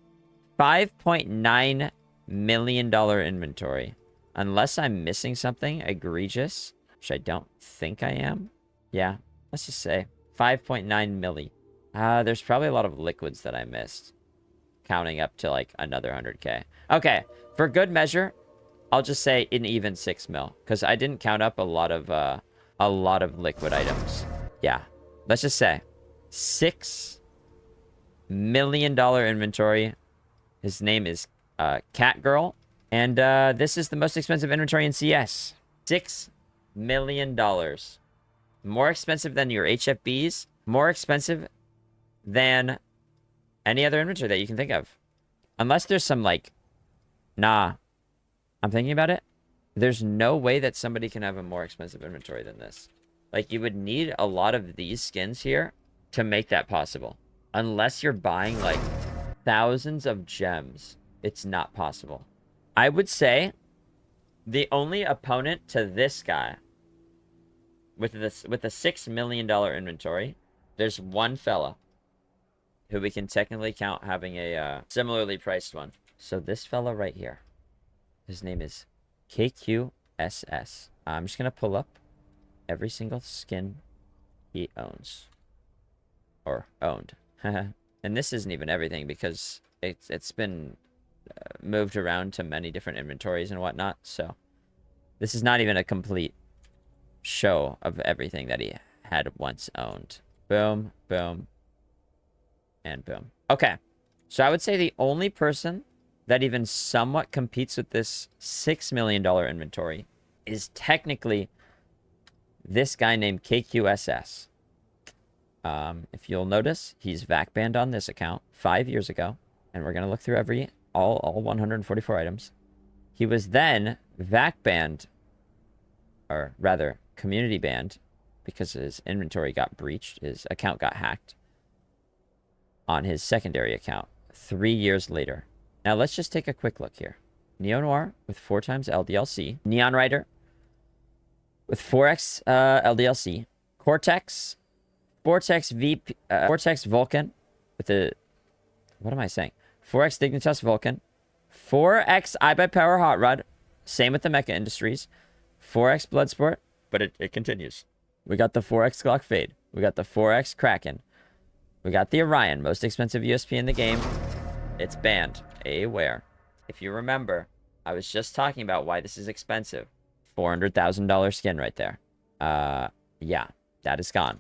$5.9 million inventory. Unless I'm missing something egregious, which I don't think I am. Yeah, let's just say 5.9 milli. There's probably a lot of liquids that I missed. Counting up to like another 100k. Okay, for good measure, I'll just say an even 6 mil. Because I didn't count up a lot of liquid items. Yeah, let's just say $6 million inventory. His name is Cat Girl. And this is the most expensive inventory in CS. $6 million. More expensive than your HFBs. More expensive than Any other inventory that you can think of. Unless there's some like, nah, I'm thinking about it. There's no way that somebody can have a more expensive inventory than this. Like, you would need a lot of these skins here to make that possible. Unless you're buying, like, thousands of gems, it's not possible. I would say the only opponent to this guy with a $6 million inventory, there's one fella who we can technically count having a similarly priced one. So this fella right here, his name is KQSS. I'm just going to pull up every single skin he owns. Or owned. And this isn't even everything because it's been moved around to many different inventories and whatnot. So this is not even a complete show of everything that he had once owned. Boom, boom, and boom. Okay. So I would say the only person that even somewhat competes with this $6 million inventory is technically this guy named KQSS. If you'll notice, he's VAC banned on this account 5 years ago, and we're gonna look through all 144 items. He was then VAC banned, or rather, community banned, because his inventory got breached, his account got hacked on his secondary account 3 years later. Now let's just take a quick look here. Neo Noir with 4 times LDLC, Neon Rider with 4x LDLC, Cortex, Vortex VP, Vortex Vulcan with the, what am I saying? 4x Dignitas Vulcan, 4x iBuyPower Hot Rod, same with the Mecha Industries, 4x Bloodsport, but it continues. We got the 4x Glock Fade, we got the 4x Kraken, we got the Orion, most expensive USP in the game. It's banned. Aware. If you remember, I was just talking about why this is expensive. $400,000 skin right there. Yeah, that is gone.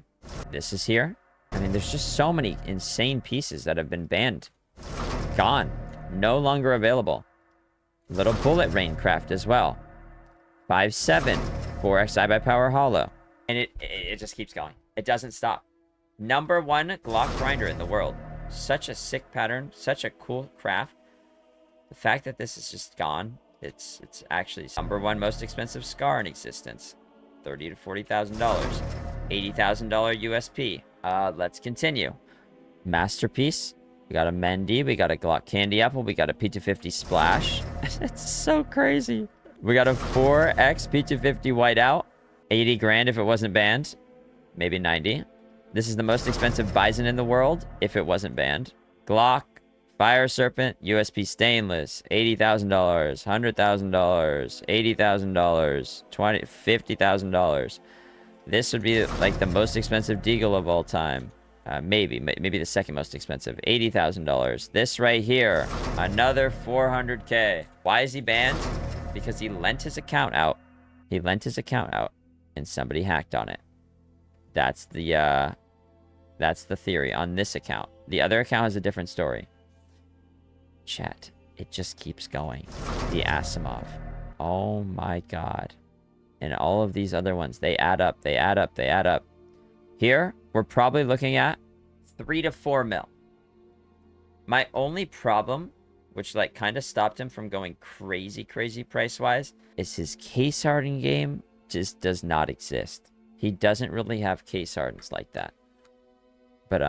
This is here. I mean, there's just so many insane pieces that have been banned. Gone. No longer available. Little Bullet Rain Craft as well. 5.7. 4x iBuyPower Hollow. And it just keeps going. It doesn't stop. #1 Glock grinder in the world. Such a sick pattern. Such a cool craft. The fact that this is just gone, it's actually #1 most expensive scar in existence. $30,000 to $40,000. $80,000 USP. Let's continue. Masterpiece. We got a Mendy. We got a Glock Candy Apple. We got a P250 Splash. It's so crazy. We got a 4X P250 Whiteout. 80 grand if it wasn't banned. Maybe 90. This is the most expensive Bison in the world if it wasn't banned. Glock, Fire Serpent, USP Stainless, $80,000, $100,000, $80,000, $50,000. This would be like the most expensive Deagle of all time. Maybe the second most expensive. $80,000. This right here, another 400K. Why is he banned? Because he lent his account out. He lent his account out, and somebody hacked on it. That's the theory on this account. The other account has a different story. Chat, it just keeps going. The Asimov. Oh my god. And all of these other ones, they add up, they add up, they add up. Here, we're probably looking at 3 to 4 mil. My only problem, which like kind of stopped him from going crazy price-wise, is his case hardening game just does not exist. He doesn't really have case hardens like that. But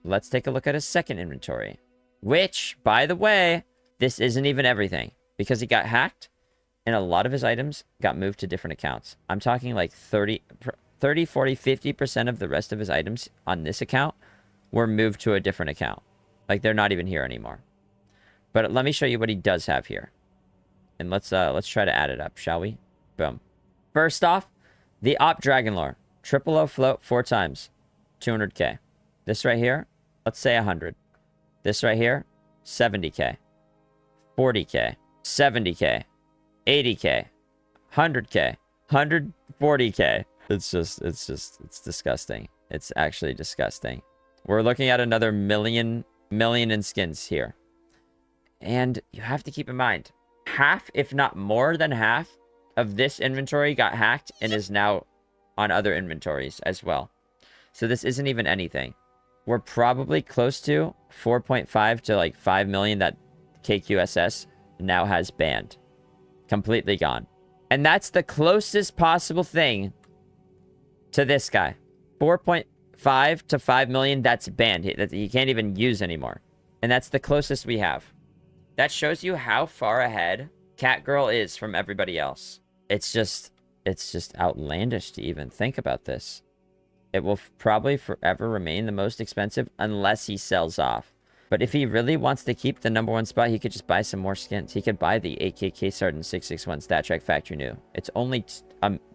let's take a look at his second inventory. Which, by the way, this isn't even everything. Because he got hacked, and a lot of his items got moved to different accounts. I'm talking like 30, 40, 50% of the rest of his items on this account were moved to a different account. Like, they're not even here anymore. But let me show you what he does have here. And let's try to add it up, shall we? Boom. First off, the Op Dragonlore. Triple O float 4 times. 200K. This right here, let's say 100. This right here, 70K. 40K. 70K. 80K. 100K. 140K. It's disgusting. It's actually disgusting. We're looking at another million in skins here. And you have to keep in mind, half, if not more than half, of this inventory got hacked and is now on other inventories as well. So this isn't even anything. We're probably close to 4.5 to like 5 million that KQSS now has banned. Completely gone. And that's the closest possible thing to this guy. 4.5 to 5 million that's banned. He can't even use anymore. And that's the closest we have. That shows you how far ahead Catgirl is from everybody else. It's just outlandish to even think about this. It will probably forever remain the most expensive unless he sells off. But if he really wants to keep the #1 spot, he could just buy some more skins. He could buy the AKK Sergeant 661 Stat Track Factory New. It's only,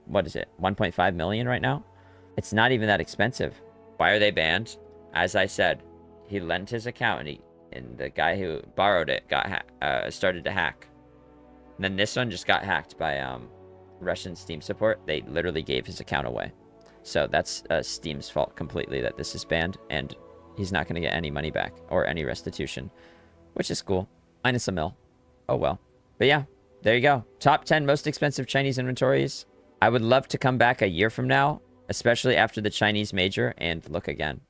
what is it, 1.5 million right now? It's not even that expensive. Why are they banned? As I said, he lent his account and the guy who borrowed it started to hack. And then this one just got hacked by Russian Steam support. They literally gave his account away. So that's Steam's fault completely that this is banned, and he's not going to get any money back or any restitution, which is cool. Minus a mil. Oh, well. But yeah, there you go. Top 10 most expensive Chinese inventories. I would love to come back a year from now, especially after the Chinese major, and look again.